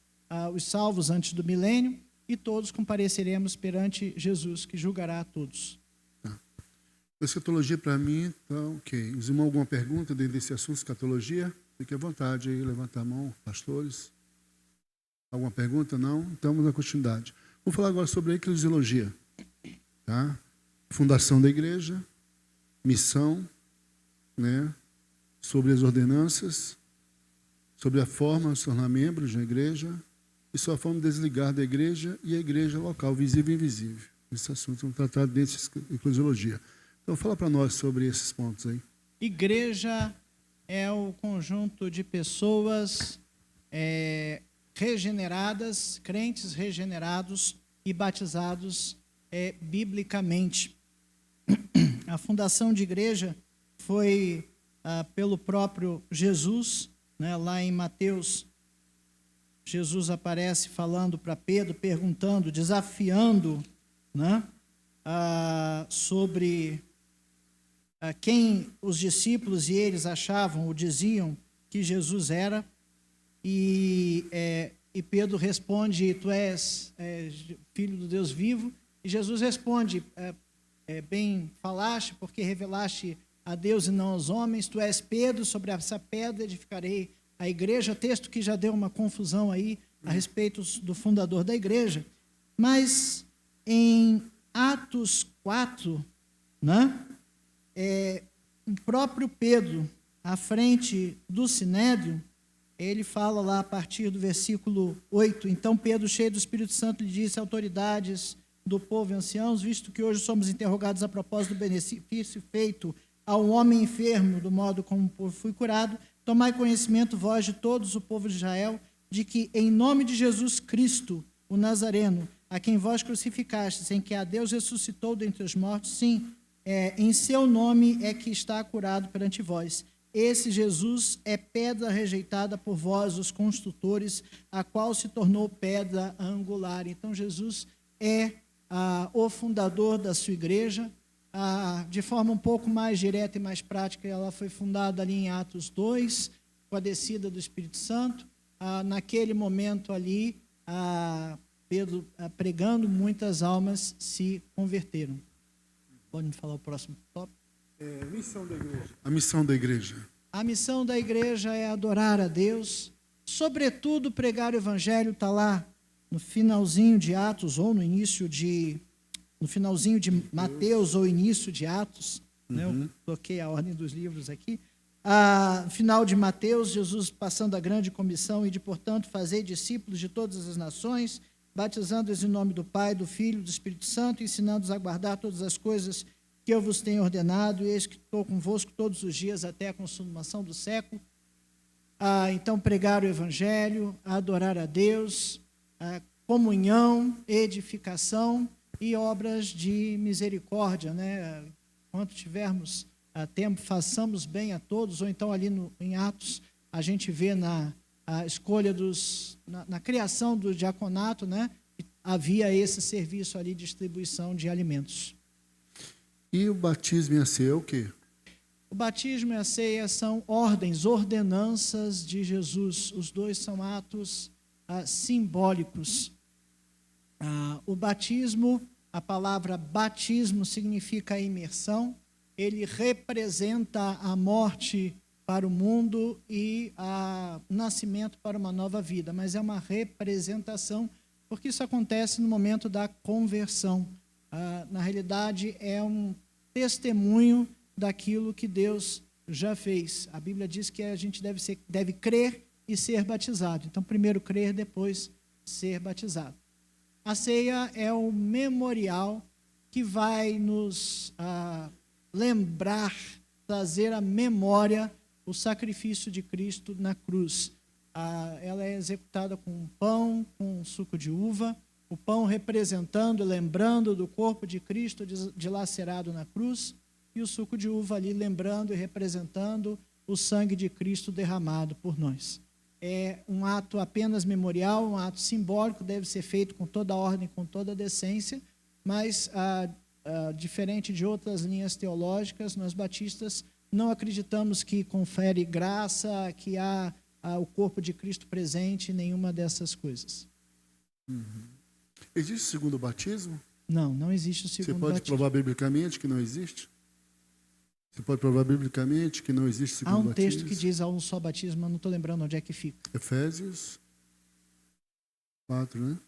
os salvos antes do milênio, e todos compareceremos perante Jesus, que julgará a todos. Escatologia para mim, então, ok. Os irmãos, alguma pergunta dentro desse assunto, escatologia? Fique à vontade aí, levanta a mão, pastores. Alguma pergunta? Não? Então, vamos na continuidade. Vou falar agora sobre a eclesiologia. Tá? Fundação da igreja, missão, né? Sobre as ordenanças, sobre a forma de se tornar membros da igreja e sua forma de desligar da igreja e a igreja local, visível e invisível. Esses assuntos são tratados dentro da eclesiologia. Então, fala para nós sobre esses pontos aí. Igreja é o conjunto de pessoas regeneradas, crentes regenerados e batizados biblicamente. A fundação de igreja foi pelo próprio Jesus, né? Lá em Mateus, Jesus aparece falando para Pedro, perguntando, desafiando, né? Sobre quem os discípulos e eles achavam ou diziam que Jesus era. E Pedro responde, tu és filho do Deus vivo. E Jesus responde, bem falaste, porque revelaste a Deus e não aos homens. Tu és Pedro, sobre essa pedra edificarei a igreja. Texto que já deu uma confusão aí a respeito do fundador da igreja. Mas em Atos 4, né, o próprio Pedro, à frente do Sinédrio, ele fala lá a partir do versículo 8, então Pedro, cheio do Espírito Santo, lhe disse, autoridades do povo e anciãos, visto que hoje somos interrogados a propósito do benefício feito ao homem enfermo, do modo como o povo foi curado, tomai conhecimento, vós de todos o povo de Israel, de que em nome de Jesus Cristo, o Nazareno, a quem vós crucificastes, em que a Deus ressuscitou dentre os mortos, sim, em seu nome é que está curado perante vós. Esse Jesus é pedra rejeitada por vós, os construtores, a qual se tornou pedra angular. Então, Jesus é o fundador da sua igreja. De forma um pouco mais direta e mais prática, ela foi fundada ali em Atos 2, com a descida do Espírito Santo. Naquele momento ali, Pedro pregando, muitas almas se converteram. Pode me falar o próximo tópico? Missão da igreja. A missão da igreja. A missão da igreja é adorar a Deus, sobretudo pregar o evangelho, está lá no finalzinho de Atos, ou no finalzinho de Mateus, ou início de Atos, né? Eu coloquei a ordem dos livros aqui. No final de Mateus, Jesus passando a grande comissão, e de, portanto, fazer discípulos de todas as nações, batizando-os em nome do Pai, do Filho e do Espírito Santo, ensinando-os a guardar todas as coisas que eu vos tenho ordenado, e eis que estou convosco todos os dias até a consumação do século. Então, pregar o Evangelho, adorar a Deus, comunhão, edificação e obras de misericórdia, né? Quando tivermos tempo, façamos bem a todos, ou então ali em Atos, a gente vê na escolha na criação do diaconato, né? Havia esse serviço ali de distribuição de alimentos. E o batismo e a ceia é o quê? O batismo e a ceia são ordenanças de Jesus. Os dois são atos simbólicos. O batismo, a palavra batismo significa imersão. Ele representa a morte para o mundo e o nascimento para uma nova vida. Mas é uma representação, porque isso acontece no momento da conversão. Na realidade, é um testemunho daquilo que Deus já fez. A Bíblia diz que a gente deve crer e ser batizado. Então, primeiro crer, depois ser batizado. A ceia é o memorial que vai nos lembrar, trazer à memória o sacrifício de Cristo na cruz. Ela é executada com pão, com suco de uva, O pão representando, lembrando do corpo de Cristo dilacerado na cruz, e o suco de uva ali lembrando e representando o sangue de Cristo derramado por nós. É um ato apenas memorial, um ato simbólico, deve ser feito com toda a ordem, com toda a decência, mas, diferente de outras linhas teológicas, nós batistas não acreditamos que confere graça, que há o corpo de Cristo presente, nenhuma dessas coisas. Existe o segundo batismo? Não, não existe o segundo Você pode batismo. provar biblicamente que não existe? Você pode provar biblicamente que não existe segundo Há um batismo? texto que diz há um só batismo, mas não estou lembrando onde é que fica. Efésios 4, né?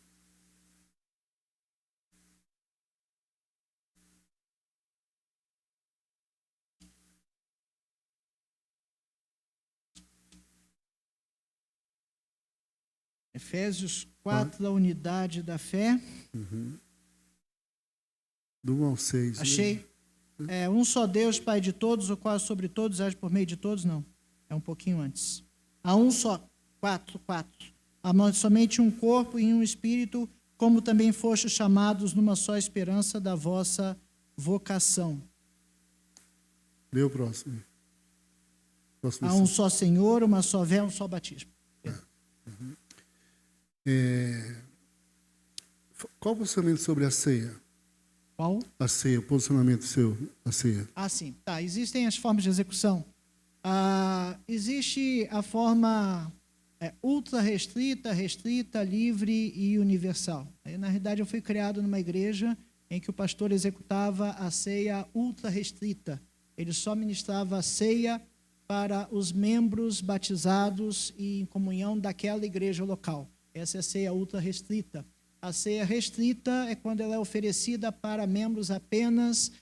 Efésios 4, da unidade da fé. Do 1 ao 6. Achei. É um só Deus, Pai de todos, o qual sobre todos age por meio de todos? Não. É um pouquinho antes. Há um só. 4. Há somente um corpo e um espírito, como também fostes chamados numa só esperança da vossa vocação. Lê o próximo. Há um só Senhor, uma só fé, um só batismo. Qual o posicionamento sobre a ceia? Qual? A ceia, o posicionamento seu, a ceia. Sim. Tá, existem as formas de execução. Existe a forma ultra restrita, livre e universal. Na realidade, eu fui criado numa igreja em que o pastor executava a ceia ultra restrita. Ele só ministrava a ceia para os membros batizados e em comunhão daquela igreja local. Essa é a ceia ultra restrita. A ceia restrita é quando ela é oferecida para membros apenas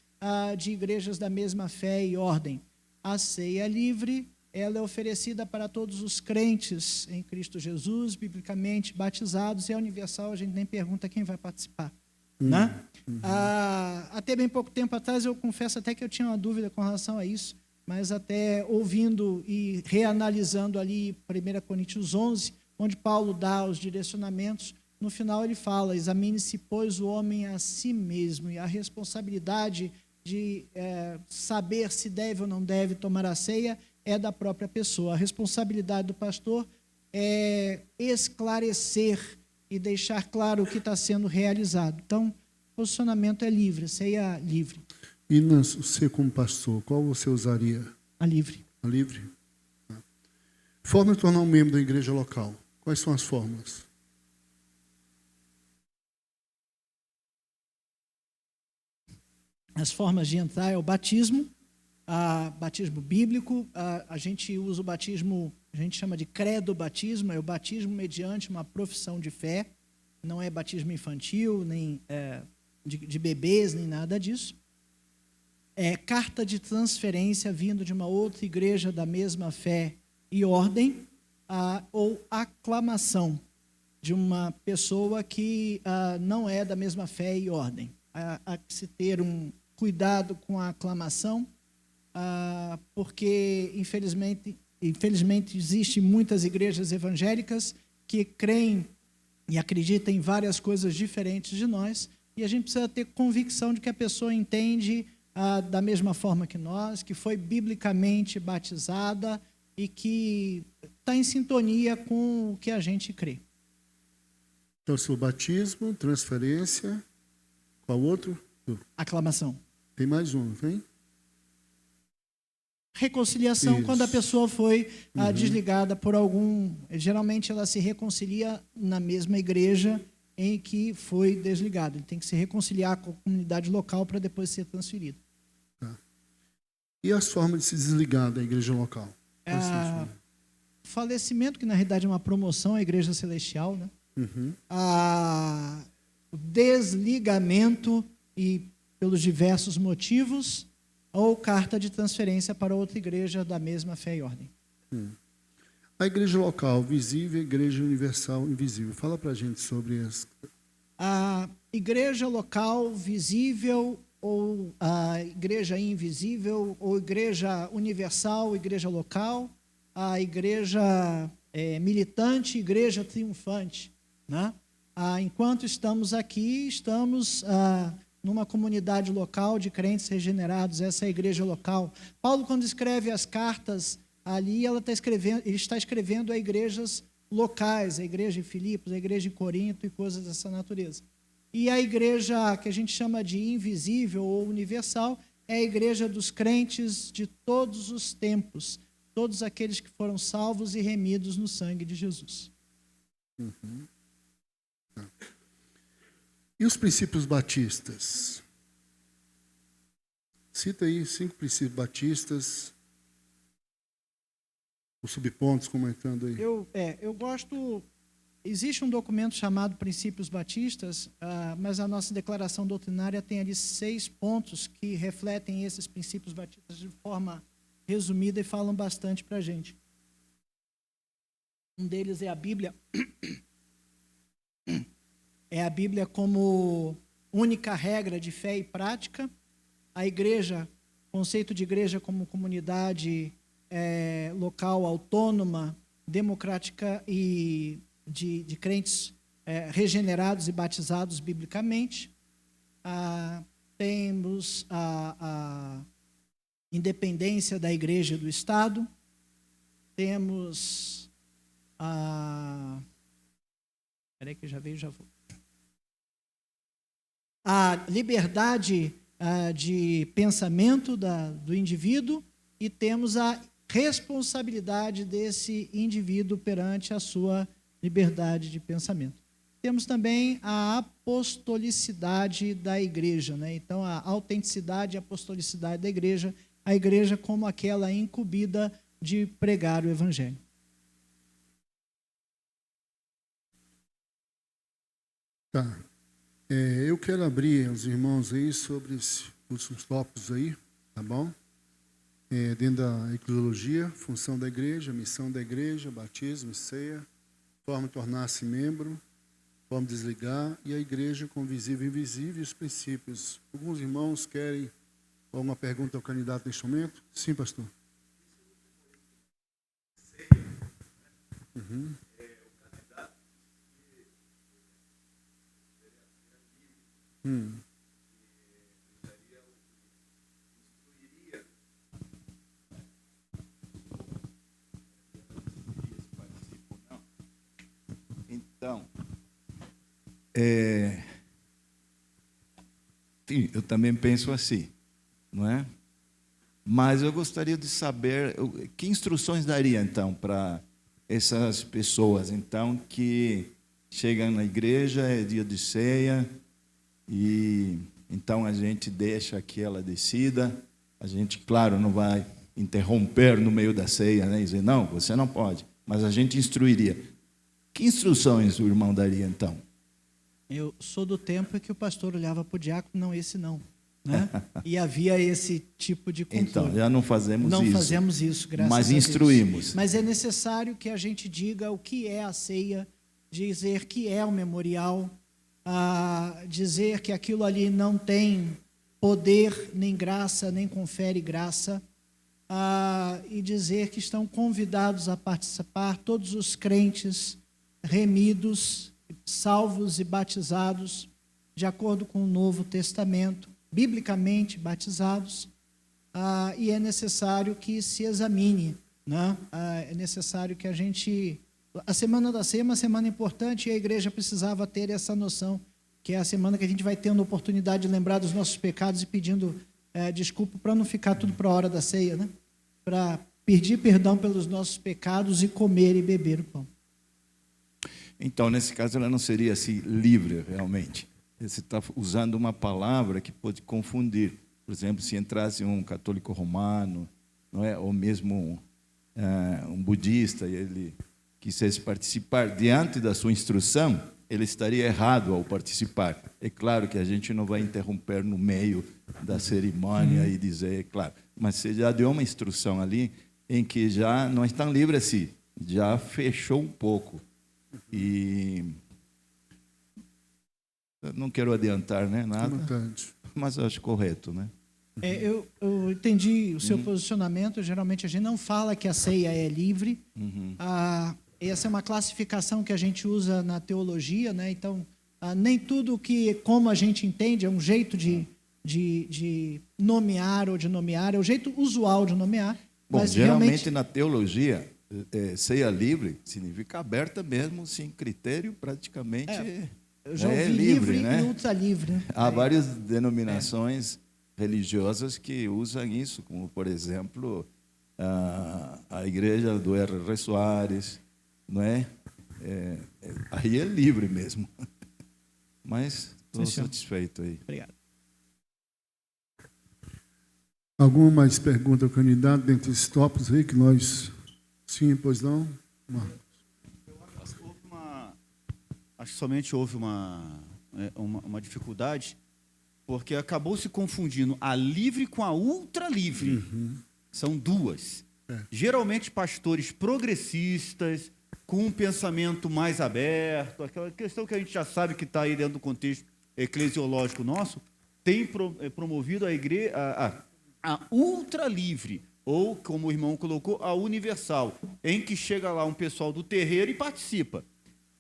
de igrejas da mesma fé e ordem. A ceia livre, ela é oferecida para todos os crentes em Cristo Jesus, biblicamente batizados, e a universal a gente nem pergunta quem vai participar. Né? Até bem pouco tempo atrás, eu confesso até que eu tinha uma dúvida com relação a isso, mas até ouvindo e reanalisando ali 1 Coríntios 11, onde Paulo dá os direcionamentos, no final ele fala: examine-se, pois, o homem a si mesmo, e a responsabilidade de saber se deve ou não deve tomar a ceia é da própria pessoa. A responsabilidade do pastor é esclarecer e deixar claro o que está sendo realizado. Então, o posicionamento é livre, ceia livre. E você como pastor, qual você usaria? A livre. A livre? Forma de tornar um membro da igreja local. Quais são as formas? As formas de entrar é o batismo, batismo bíblico. A gente usa o batismo, a gente chama de credo-batismo, é o batismo mediante uma profissão de fé. Não é batismo infantil, nem de bebês, nem nada disso. É carta de transferência vindo de uma outra igreja da mesma fé e ordem, ou aclamação de uma pessoa que não é da mesma fé e ordem. Há que se ter um cuidado com a aclamação, porque, infelizmente, existem muitas igrejas evangélicas que creem e acreditam em várias coisas diferentes de nós, e a gente precisa ter convicção de que a pessoa entende da mesma forma que nós, que foi biblicamente batizada e que está em sintonia com o que a gente crê. Então, o batismo, transferência, qual outro? Aclamação. Tem mais um, não tem? Reconciliação, Isso. quando a pessoa foi desligada por algum... Geralmente ela se reconcilia na mesma igreja em que foi desligado. Ele tem que se reconciliar com a comunidade local para depois ser transferido. Tá. E as formas de se desligar da igreja local? Falecimento, que na realidade é uma promoção à igreja celestial, né? O desligamento e pelos diversos motivos, ou carta de transferência para outra igreja da mesma fé e ordem. A igreja local, visível, a igreja universal, invisível. Fala para a gente sobre as... A igreja local, visível, ou a igreja invisível, ou igreja universal, igreja local, a igreja militante, igreja triunfante, né? enquanto estamos aqui, estamos numa comunidade local de crentes regenerados, essa é a igreja local. Paulo, quando escreve as cartas ali, ele está escrevendo a igrejas locais, a igreja em Filipos, a igreja em Corinto e coisas dessa natureza. E a igreja que a gente chama de invisível ou universal é a igreja dos crentes de todos os tempos, todos aqueles que foram salvos e remidos no sangue de Jesus. Uhum. E os princípios batistas? Cita aí 5 princípios batistas, os subpontos comentando aí. Eu gosto... Existe um documento chamado Princípios Batistas, mas a nossa declaração doutrinária tem ali 6 pontos que refletem esses princípios batistas de forma resumida e falam bastante para a gente. Um deles é a Bíblia. É a Bíblia como única regra de fé e prática. A igreja, conceito de igreja como comunidade local, autônoma, democrática e de crentes regenerados e batizados biblicamente. Temos a independência da igreja e do Estado. Temos Espera aí que já vou. A liberdade de pensamento do indivíduo e temos a responsabilidade desse indivíduo perante a sua liberdade de pensamento. Temos também a apostolicidade da igreja, né? Então, a autenticidade e apostolicidade da igreja, a igreja como aquela incumbida de pregar o evangelho. Tá. Eu quero abrir os irmãos aí sobre os tópicos aí, tá bom? Dentro da eclesiologia, função da igreja, missão da igreja, batismo, ceia, forma de tornar-se membro, forma de desligar, e a igreja com visível e invisível e os princípios. Alguns irmãos querem alguma pergunta ao candidato neste momento? Sim, pastor. Uhum. Então, eu também penso assim, não é? Mas eu gostaria de saber que instruções daria, então, para essas pessoas, então, que chegam na igreja, é dia de ceia, e então a gente deixa que ela decida. A gente, claro, não vai interromper no meio da ceia, né, e dizer, não, você não pode, mas a gente instruiria. Que instruções o irmão daria, então? Eu sou do tempo em que o pastor olhava para o diácono, não, esse não. Né? E havia esse tipo de controle. Então, já não fazemos isso. Não fazemos isso, graças a Deus. Mas instruímos. Mas é necessário que a gente diga o que é a ceia, dizer que é o memorial, dizer que aquilo ali não tem poder, nem graça, nem confere graça, e dizer que estão convidados a participar todos os crentes remidos, salvos e batizados, de acordo com o Novo Testamento, biblicamente batizados, e é necessário que se examine, né? É necessário que a gente... A Semana da Ceia é uma semana importante e a igreja precisava ter essa noção, que é a semana que a gente vai tendo a oportunidade de lembrar dos nossos pecados e pedindo desculpa para não ficar tudo para a hora da ceia, né? Para pedir perdão pelos nossos pecados e comer e beber o pão. Então, nesse caso, ela não seria assim livre, realmente. Você está usando uma palavra que pode confundir. Por exemplo, se entrasse um católico romano, não é? Ou mesmo um budista, e ele quisesse participar diante da sua instrução, ele estaria errado ao participar. É claro que a gente não vai interromper no meio da cerimônia e dizer, claro, mas você já deu uma instrução ali em que já não é tão livre assim, já fechou um pouco. E eu não quero adiantar, né, nada, mas eu acho correto, né? Eu entendi o seu posicionamento. Geralmente a gente não fala que a ceia é livre. essa é uma classificação que a gente usa na teologia, né? Então, nem tudo que, como a gente entende, é um jeito de nomear ou de nomear, é o jeito usual de nomear. Bom, mas geralmente realmente, na teologia, ceia livre significa aberta mesmo, sem critério, praticamente eu já é ouvi livre, livre né? e ultra livre. Né? Há várias denominações religiosas que usam isso, como, por exemplo, a igreja do R. Soares, não é? Aí é livre mesmo. Mas estou Sim, senhor. satisfeito aí. Obrigado. Alguma mais pergunta ao candidato dentre esses tópicos aí que nós... Sim, pois não? Acho que somente houve uma dificuldade, porque acabou se confundindo a livre com a ultra livre. São duas. Geralmente pastores progressistas, com um pensamento mais aberto, aquela questão que a gente já sabe que está aí dentro do contexto eclesiológico nosso, tem promovido a ultra livre, ou, como o irmão colocou, a universal, em que chega lá um pessoal do terreiro e participa.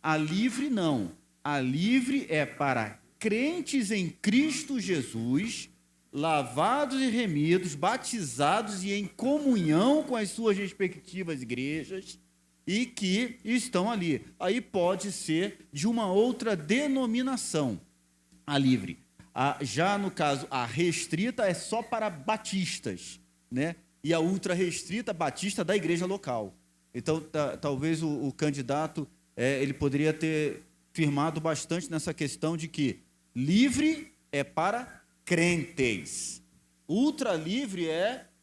A livre não. A livre é para crentes em Cristo Jesus, lavados e remidos, batizados e em comunhão com as suas respectivas igrejas e que estão ali. Aí pode ser de uma outra denominação, a livre. Já no caso, a restrita é só para batistas, né? E a ultra restrita, batista da igreja local. Então, talvez o candidato ele poderia ter firmado bastante nessa questão de que livre é para crentes. Ultra livre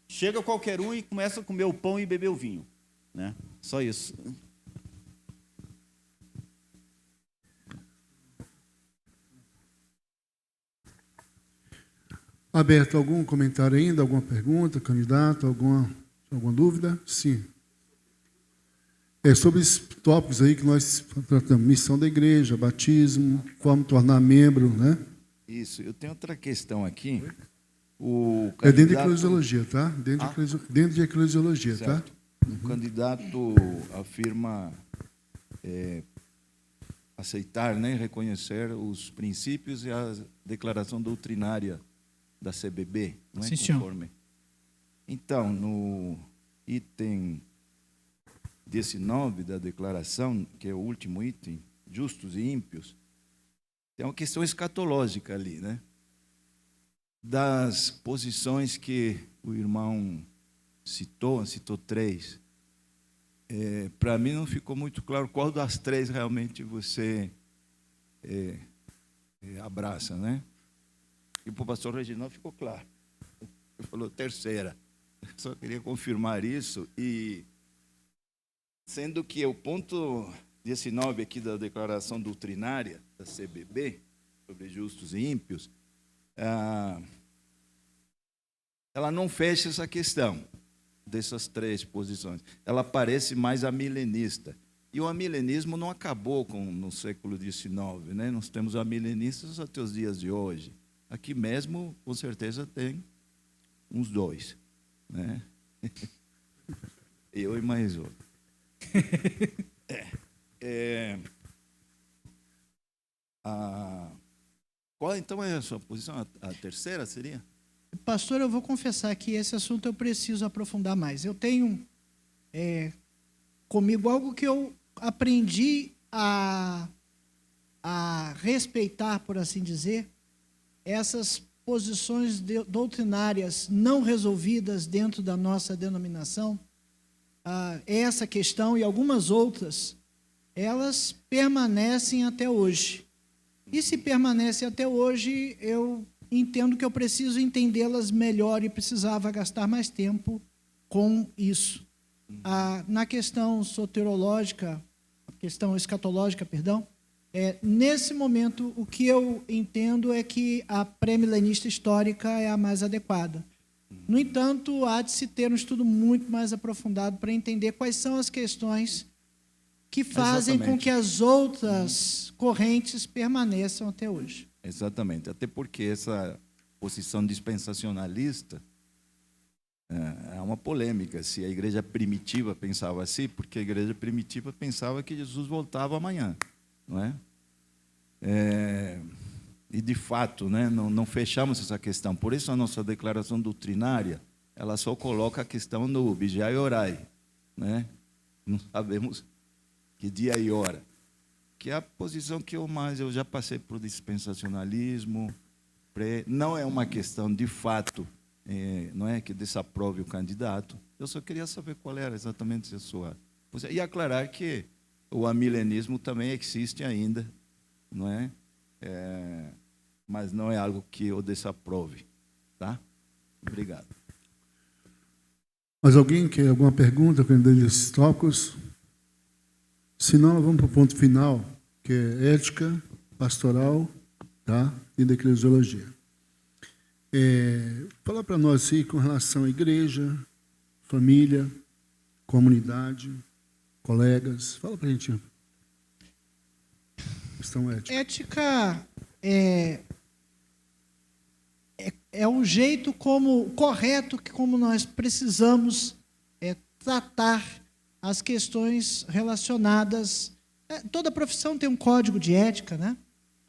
chega qualquer um e começa a comer o pão e beber o vinho, né? Só isso. Aberto, algum comentário ainda? Alguma pergunta, candidato? Alguma dúvida? Sim. Sobre os tópicos aí que nós tratamos, missão da igreja, batismo, como tornar membro, né? Isso. Eu tenho outra questão aqui. Dentro de eclesiologia, tá? Dentro de eclesiologia, certo. Tá? O candidato afirma aceitar, né, reconhecer os princípios e a declaração doutrinária da CBB, não é? Sim, senhor. Conforme. Então, no item 19 da declaração, que é o último item, justos e ímpios, tem uma questão escatológica ali, né? Das posições que o irmão citou 3. Para mim não ficou muito claro qual das 3 realmente você abraça, né? E para o pastor Reginaldo ficou claro. Ele falou 3ª. Só queria confirmar isso. E sendo que o ponto 19 aqui da declaração doutrinária da CBB, sobre justos e ímpios, ela não fecha essa questão dessas 3 posições. Ela parece mais amilenista. E o amilenismo não acabou no século XIX, né? Nós temos amilenistas até os dias de hoje. Aqui mesmo, com certeza, tem uns 2, né? Eu e mais outro. Qual então é a sua posição? A 3ª seria? Pastor, eu vou confessar que esse assunto eu preciso aprofundar mais. Eu tenho comigo algo que eu aprendi a respeitar, por assim dizer, essas posições doutrinárias não resolvidas dentro da nossa denominação. Essa questão e algumas outras, elas permanecem até hoje. E se permanecem até hoje, eu entendo que eu preciso entendê-las melhor e precisava gastar mais tempo com isso. Na questão soterológica, questão escatológica, perdão, nesse momento, o que eu entendo é que a pré-milenista histórica é a mais adequada. No entanto, há de se ter um estudo muito mais aprofundado para entender quais são as questões que fazem com que as outras correntes permaneçam até hoje. Exatamente. Até porque essa posição dispensacionalista É uma polêmica se a igreja primitiva pensava assim, porque a igreja primitiva pensava que Jesus voltava amanhã, não é? E, de fato, né, não fechamos essa questão. Por isso, a nossa declaração doutrinária, ela só coloca a questão do vigiai e orai, né? Não sabemos que dia e hora. Que é a posição que eu já passei por dispensacionalismo. Não é uma questão, de fato, não é que desaprove o candidato. Eu só queria saber qual era exatamente a sua posição. E aclarar que o amilenismo também existe ainda, não é? Mas não é algo que eu desaprove, tá? Obrigado. Mas alguém quer alguma pergunta com esses tópicos? Se não, vamos para o ponto final, que é ética, pastoral, tá? E da eclesiologia. Fala para nós aí com relação à igreja, família, comunidade, colegas. Fala para a gente. Questão ética. Ética é o jeito correto como nós precisamos tratar as questões relacionadas. Toda profissão tem um código de ética, né?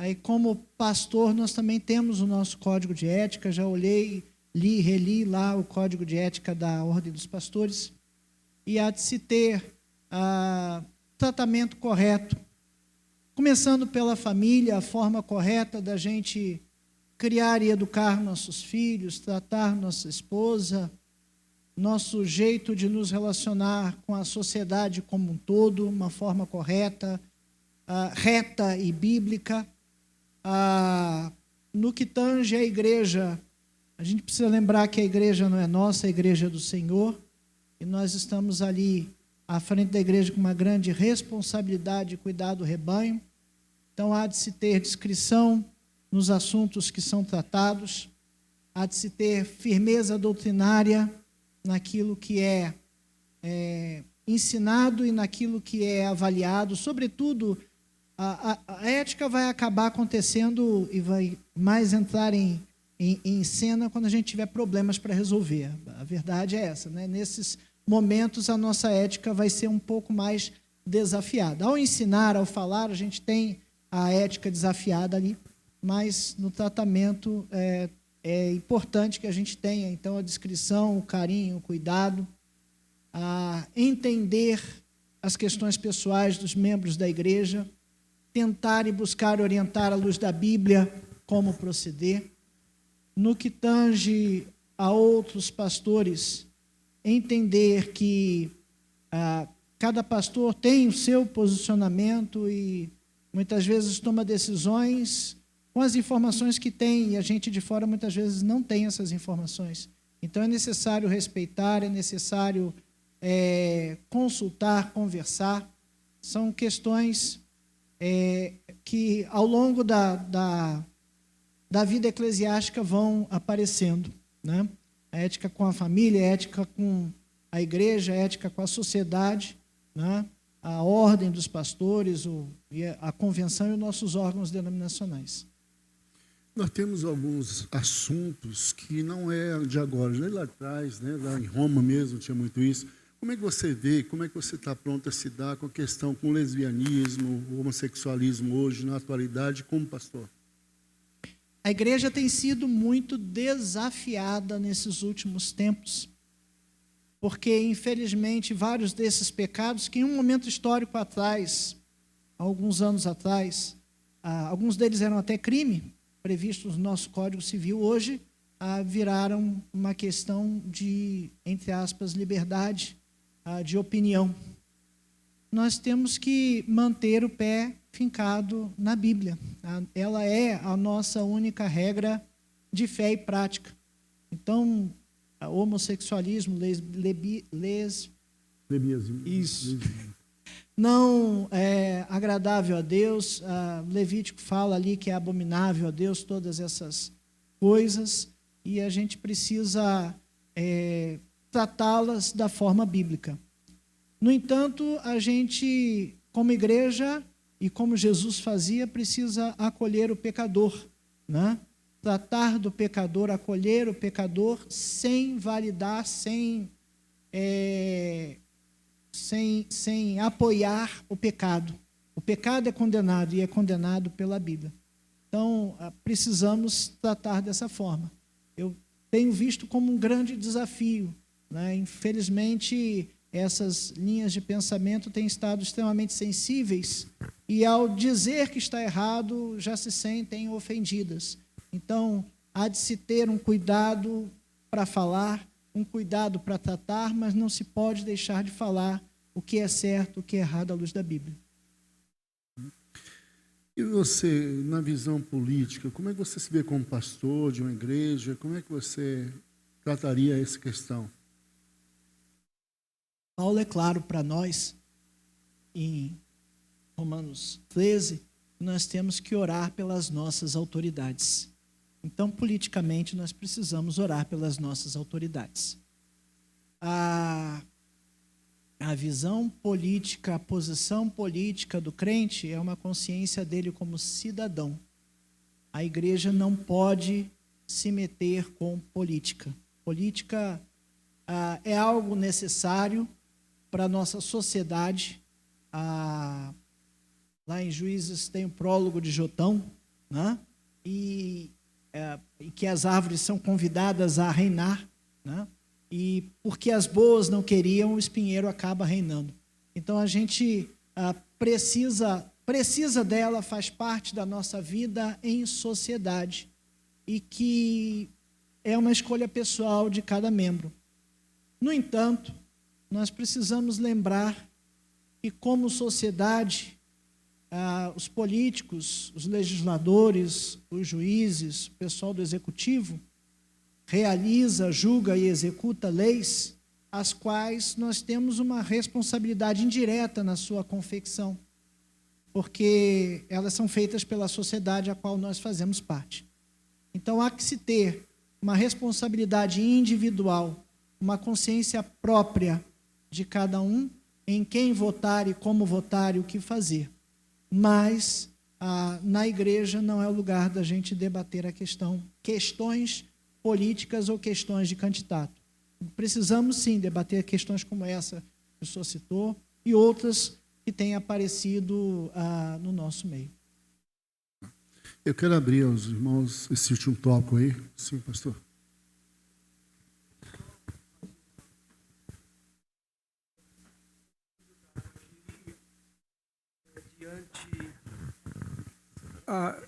Aí, como pastor, nós também temos o nosso código de ética. Já olhei, reli lá o código de ética da Ordem dos Pastores. E há de se ter tratamento correto, começando pela família, a forma correta da gente criar e educar nossos filhos, tratar nossa esposa, nosso jeito de nos relacionar com a sociedade como um todo, uma forma correta, reta e bíblica. No que tange à igreja, a gente precisa lembrar que a igreja não é nossa, a igreja é do Senhor, e nós estamos ali à frente da igreja com uma grande responsabilidade de cuidar do rebanho. Então, há de se ter discrição nos assuntos que são tratados, há de se ter firmeza doutrinária naquilo que é ensinado e naquilo que é avaliado. Sobretudo, a ética vai acabar acontecendo e vai mais entrar em cena quando a gente tiver problemas para resolver. A verdade é essa, né? Nesses momentos, a nossa ética vai ser um pouco mais desafiada. Ao ensinar, ao falar, a gente tem a ética desafiada ali, mas no tratamento é importante que a gente tenha, então, a discrição, o carinho, o cuidado, a entender as questões pessoais dos membros da igreja, tentar e buscar orientar à luz da Bíblia como proceder. No que tange a outros pastores, entender que cada pastor tem o seu posicionamento e muitas vezes toma decisões com as informações que tem, e a gente de fora muitas vezes não tem essas informações. Então é necessário respeitar, é necessário consultar, conversar. São questões que ao longo da vida eclesiástica vão aparecendo, né? A ética com a família, a ética com a igreja, a ética com a sociedade, né? A ordem dos pastores, a convenção e os nossos órgãos denominacionais. Nós temos alguns assuntos que não é de agora, nem lá atrás, né? Lá em Roma mesmo tinha muito isso. Como é que você vê, como é que você está pronto a se dar com a questão com o lesbianismo, o homossexualismo hoje, na atualidade, como pastor? A igreja tem sido muito desafiada nesses últimos tempos, porque, infelizmente, vários desses pecados, que em um momento histórico atrás, alguns anos atrás, alguns deles eram até crime, previstos no nosso Código Civil, hoje viraram uma questão de, entre aspas, liberdade de opinião. Nós temos que manter o pé fincado na Bíblia. Ela é a nossa única regra de fé e prática. Então, homossexualismo, isso não é agradável a Deus. Levítico fala ali que é abominável a Deus todas essas coisas, e a gente precisa tratá-las da forma bíblica. No entanto, a gente, como igreja, e como Jesus fazia, precisa acolher o pecador, né? tratar do pecador, acolher o pecador sem validar, sem apoiar o pecado. O pecado é condenado e é condenado pela Bíblia. Então, precisamos tratar dessa forma. Eu tenho visto como um grande desafio, né? Infelizmente, essas linhas de pensamento têm estado extremamente sensíveis e, ao dizer que está errado, já se sentem ofendidas. Então, há de se ter um cuidado para falar, um cuidado para tratar, mas não se pode deixar de falar o que é certo, o que é errado à luz da Bíblia. E você, na visão política, como é que você se vê como pastor de uma igreja? Como é que você trataria essa questão? Paulo é claro para nós, em Romanos 13, nós temos que orar pelas nossas autoridades. Então, politicamente, nós precisamos orar pelas nossas autoridades. A visão política, a posição política do crente é uma consciência dele como cidadão. A igreja não pode se meter com política. Política é algo necessário para a nossa sociedade. Lá em Juízes tem o prólogo de Jotão, né? E que as árvores são convidadas a reinar, né? E porque as boas não queriam, o espinheiro acaba reinando. Então a gente precisa dela, faz parte da nossa vida em sociedade e que é uma escolha pessoal de cada membro. No entanto, nós precisamos lembrar que, como sociedade, os políticos, os legisladores, os juízes, o pessoal do executivo, realiza, julga e executa leis, as quais nós temos uma responsabilidade indireta na sua confecção, porque elas são feitas pela sociedade a qual nós fazemos parte. Então, há que se ter uma responsabilidade individual, uma consciência própria de cada um, em quem votar e como votar e o que fazer. Mas, na igreja, não é o lugar da gente debater questões políticas ou questões de candidato. Precisamos, sim, debater questões como essa que o senhor citou e outras que têm aparecido no nosso meio. Eu quero abrir aos irmãos esse último tópico aí. Sim, pastor.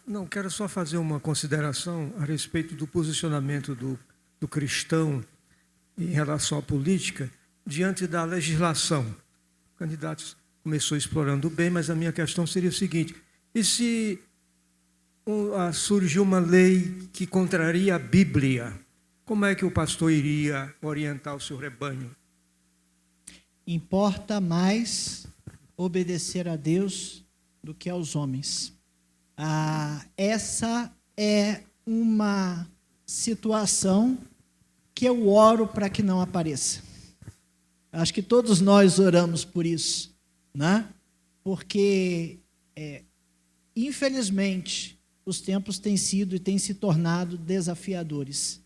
Não, quero só fazer uma consideração a respeito do posicionamento do cristão em relação à política diante da legislação. O candidato começou explorando bem, mas a minha questão seria o seguinte: e se surgiu uma lei que contraria a Bíblia, como é que o pastor iria orientar o seu rebanho? Importa mais obedecer a Deus do que aos homens. Essa é uma situação que eu oro para que não apareça. Acho que todos nós oramos por isso, né? Porque, infelizmente, os tempos têm sido e têm se tornado desafiadores.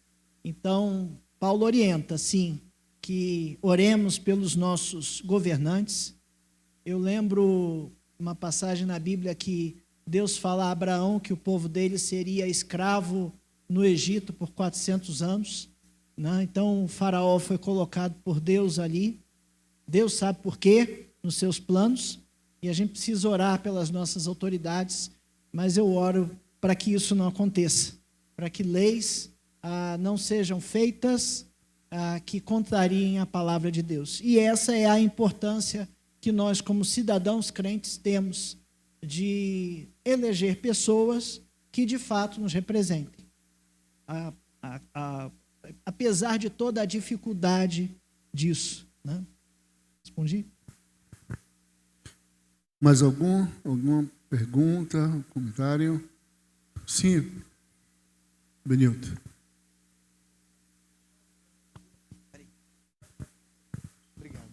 Então, Paulo orienta, sim, que oremos pelos nossos governantes. Eu lembro uma passagem na Bíblia que Deus fala a Abraão que o povo dele seria escravo no Egito por 400 anos. Né? Então, o faraó foi colocado por Deus ali. Deus sabe por quê, nos seus planos, e a gente precisa orar pelas nossas autoridades, mas eu oro para que isso não aconteça, para que leis não sejam feitas que contrariem a palavra de Deus. E essa é a importância que nós, como cidadãos crentes, temos de eleger pessoas que, de fato, nos representem. Apesar de toda a dificuldade disso. Né? Respondi? Mais alguma pergunta, comentário? Sim, Benilton. Obrigado.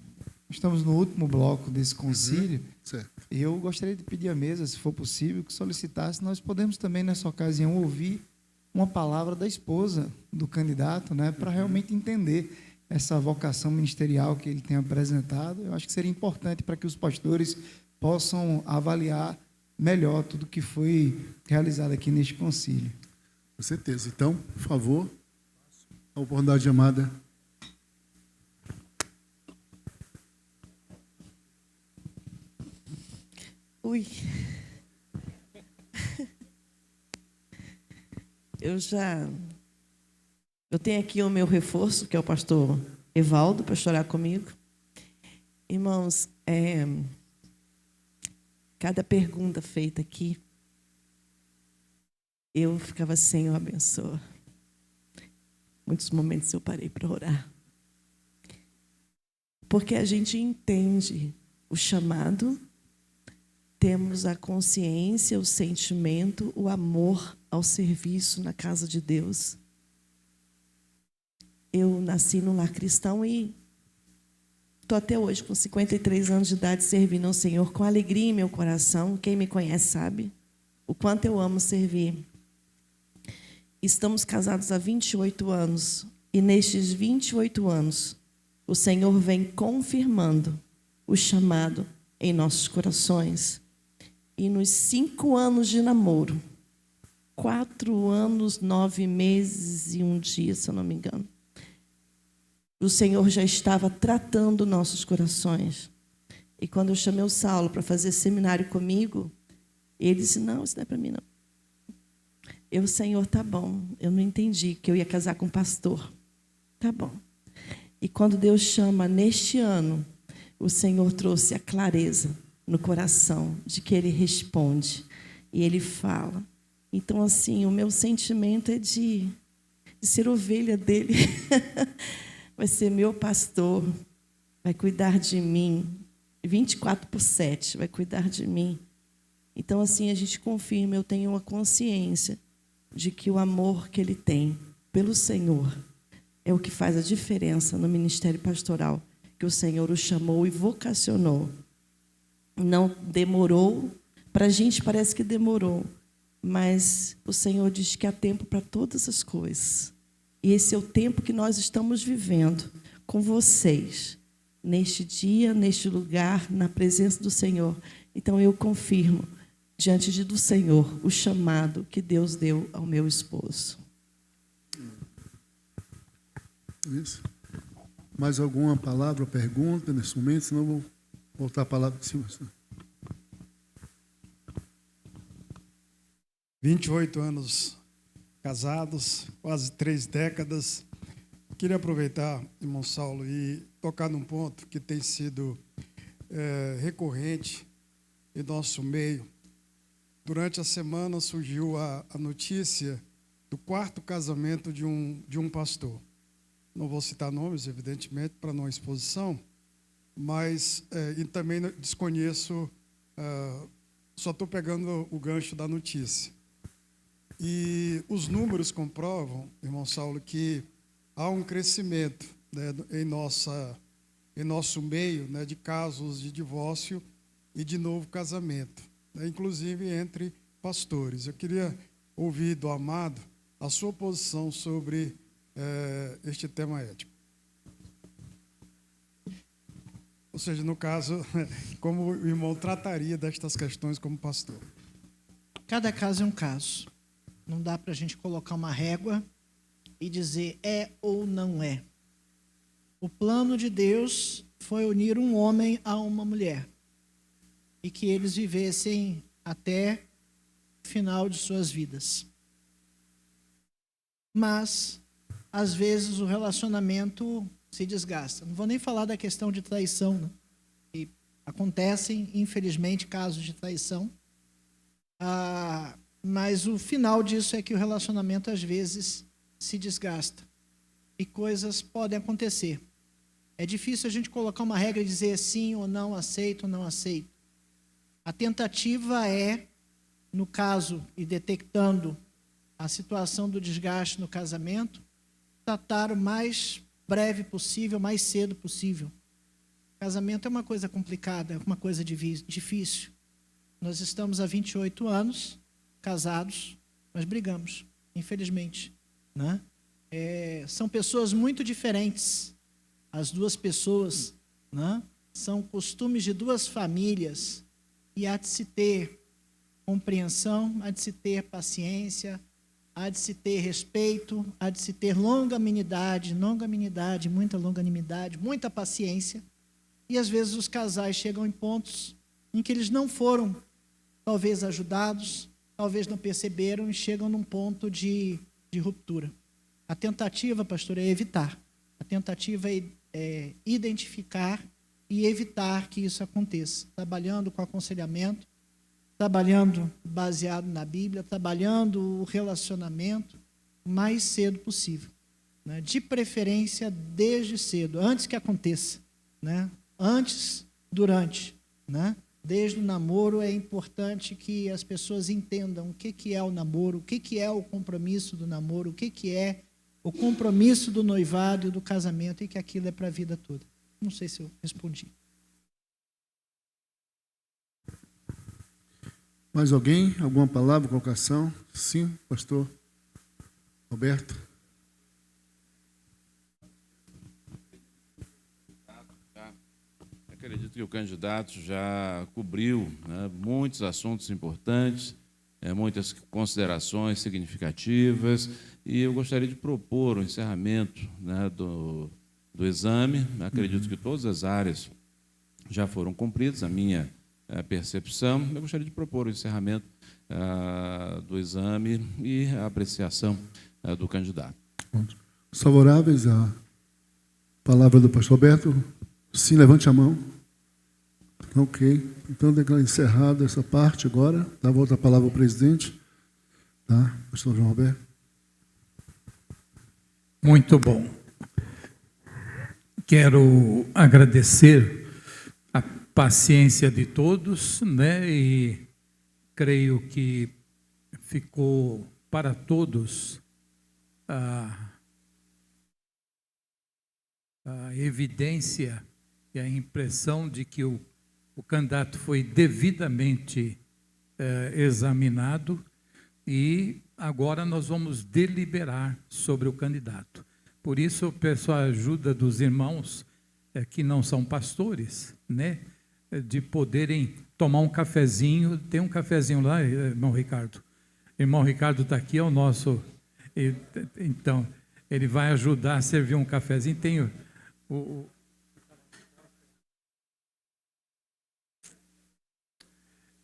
Estamos no último bloco desse concílio. Certo. E eu gostaria de pedir à mesa, se for possível, que solicitasse. Nós podemos também, nessa ocasião, ouvir uma palavra da esposa do candidato, né, para realmente entender essa vocação ministerial que ele tem apresentado. Eu acho que seria importante para que os pastores possam avaliar melhor tudo que foi realizado aqui neste concílio. Com certeza. Então, por favor, a oportunidade de amada. Ui. Eu tenho aqui o meu reforço, que é o pastor Evaldo, para chorar comigo. Irmãos, cada pergunta feita aqui, eu ficava, Senhor, abençoa. Muitos momentos eu parei para orar. Porque a gente entende o chamado, temos a consciência, o sentimento, o amor ao serviço na casa de Deus. Eu nasci num lar cristão e estou até hoje, com 53 anos de idade, servindo ao Senhor com alegria em meu coração. Quem me conhece sabe o quanto eu amo servir. Estamos casados há 28 anos e nestes 28 anos o Senhor vem confirmando o chamado em nossos corações. E nos 5 anos de namoro, 4 anos, 9 meses e 1 dia, se eu não me engano, o Senhor já estava tratando nossos corações. E quando eu chamei o Saulo para fazer seminário comigo, ele disse, não, isso não é para mim, não. Eu, Senhor, tá bom. Eu não entendi que eu ia casar com um pastor. Tá bom. E quando Deus chama neste ano, o Senhor trouxe a clareza no coração de que Ele responde e Ele fala. Então, assim, o meu sentimento é de ser ovelha dEle. Vai ser meu pastor, vai cuidar de mim, 24/7, vai cuidar de mim. Então, assim, a gente confirma, eu tenho uma consciência de que o amor que Ele tem pelo Senhor é o que faz a diferença no ministério pastoral, que o Senhor o chamou e vocacionou. Não demorou, para a gente parece que demorou, mas o Senhor diz que há tempo para todas as coisas. E esse é o tempo que nós estamos vivendo com vocês, neste dia, neste lugar, na presença do Senhor. Então eu confirmo, diante do Senhor, o chamado que Deus deu ao meu esposo. Isso. Mais alguma palavra ou pergunta nesse momento? Senão eu vou voltar a palavra para cima. 28 anos casados, quase 3 décadas. Queria aproveitar, irmão Saulo, e tocar num ponto que tem sido recorrente em nosso meio. Durante a semana surgiu a notícia do 4º casamento de um pastor. Não vou citar nomes, evidentemente, para não exposição, mas e também desconheço, só estou pegando o gancho da notícia. E os números comprovam, irmão Saulo, que há um crescimento, né, em nosso meio, né, de casos de divórcio e de novo casamento, né, inclusive entre pastores. Eu queria ouvir do amado a sua posição sobre este tema ético. Ou seja, no caso, como o irmão trataria destas questões como pastor. Cada caso é um caso. Não dá para a gente colocar uma régua e dizer é ou não é. O plano de Deus foi unir um homem a uma mulher e que eles vivessem até o final de suas vidas. Mas, às vezes, o relacionamento se desgasta. Não vou nem falar da questão de traição, né? E acontecem, infelizmente, casos de traição. Mas o final disso é que o relacionamento, às vezes, se desgasta. E coisas podem acontecer. É difícil a gente colocar uma regra e dizer sim ou não, aceito ou não aceito. A tentativa é, no caso, e detectando a situação do desgaste no casamento, tratar o mais breve possível, o mais cedo possível. Casamento é uma coisa complicada, é uma coisa difícil. Nós estamos há 28 anos casados, mas brigamos. infelizmente, né? São pessoas muito diferentes, as duas pessoas, né? São costumes de duas famílias, e há de se ter compreensão, há de se ter paciência, há de se ter respeito, há de se ter longanimidade, muita longanimidade, muita paciência. E às vezes os casais chegam em pontos em que eles não foram, talvez, ajudados, talvez não perceberam, e chegam num ponto de ruptura. A tentativa, pastor, é evitar. A tentativa é identificar e evitar que isso aconteça, trabalhando com aconselhamento, trabalhando baseado na Bíblia, trabalhando o relacionamento o mais cedo possível, né? De preferência desde cedo, antes que aconteça, né? Antes, durante, né? Desde o namoro é importante que as pessoas entendam o que é o namoro, o que é o compromisso do namoro, o que é o compromisso do noivado e do casamento, e que aquilo é para a vida toda. Não sei se eu respondi. Mais alguém? Alguma palavra, colocação? Sim, pastor Roberto. Acredito que o candidato já cobriu, né, muitos assuntos importantes, muitas considerações significativas, e eu gostaria de propor o encerramento, né, do exame. Acredito que todas as áreas já foram cumpridas, a minha percepção. Eu gostaria de propor o encerramento do exame e a apreciação do candidato. Os favoráveis à palavra do pastor Roberto? Sim, levante a mão. Ok. Então, declaro encerrada essa parte agora. Dá a volta a palavra ao presidente. Tá, pastor João Roberto. Muito bom. Quero agradecer a paciência de todos, né? E creio que ficou para todos a evidência e a impressão de que o candidato foi devidamente examinado, e agora nós vamos deliberar sobre o candidato. Por isso, eu peço a ajuda dos irmãos que não são pastores, né, de poderem tomar um cafezinho. Tem um cafezinho lá, irmão Ricardo. Irmão Ricardo está aqui, é o nosso... Então, ele vai ajudar a servir um cafezinho. Tem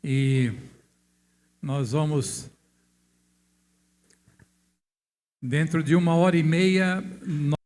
e nós vamos, dentro de 1h30,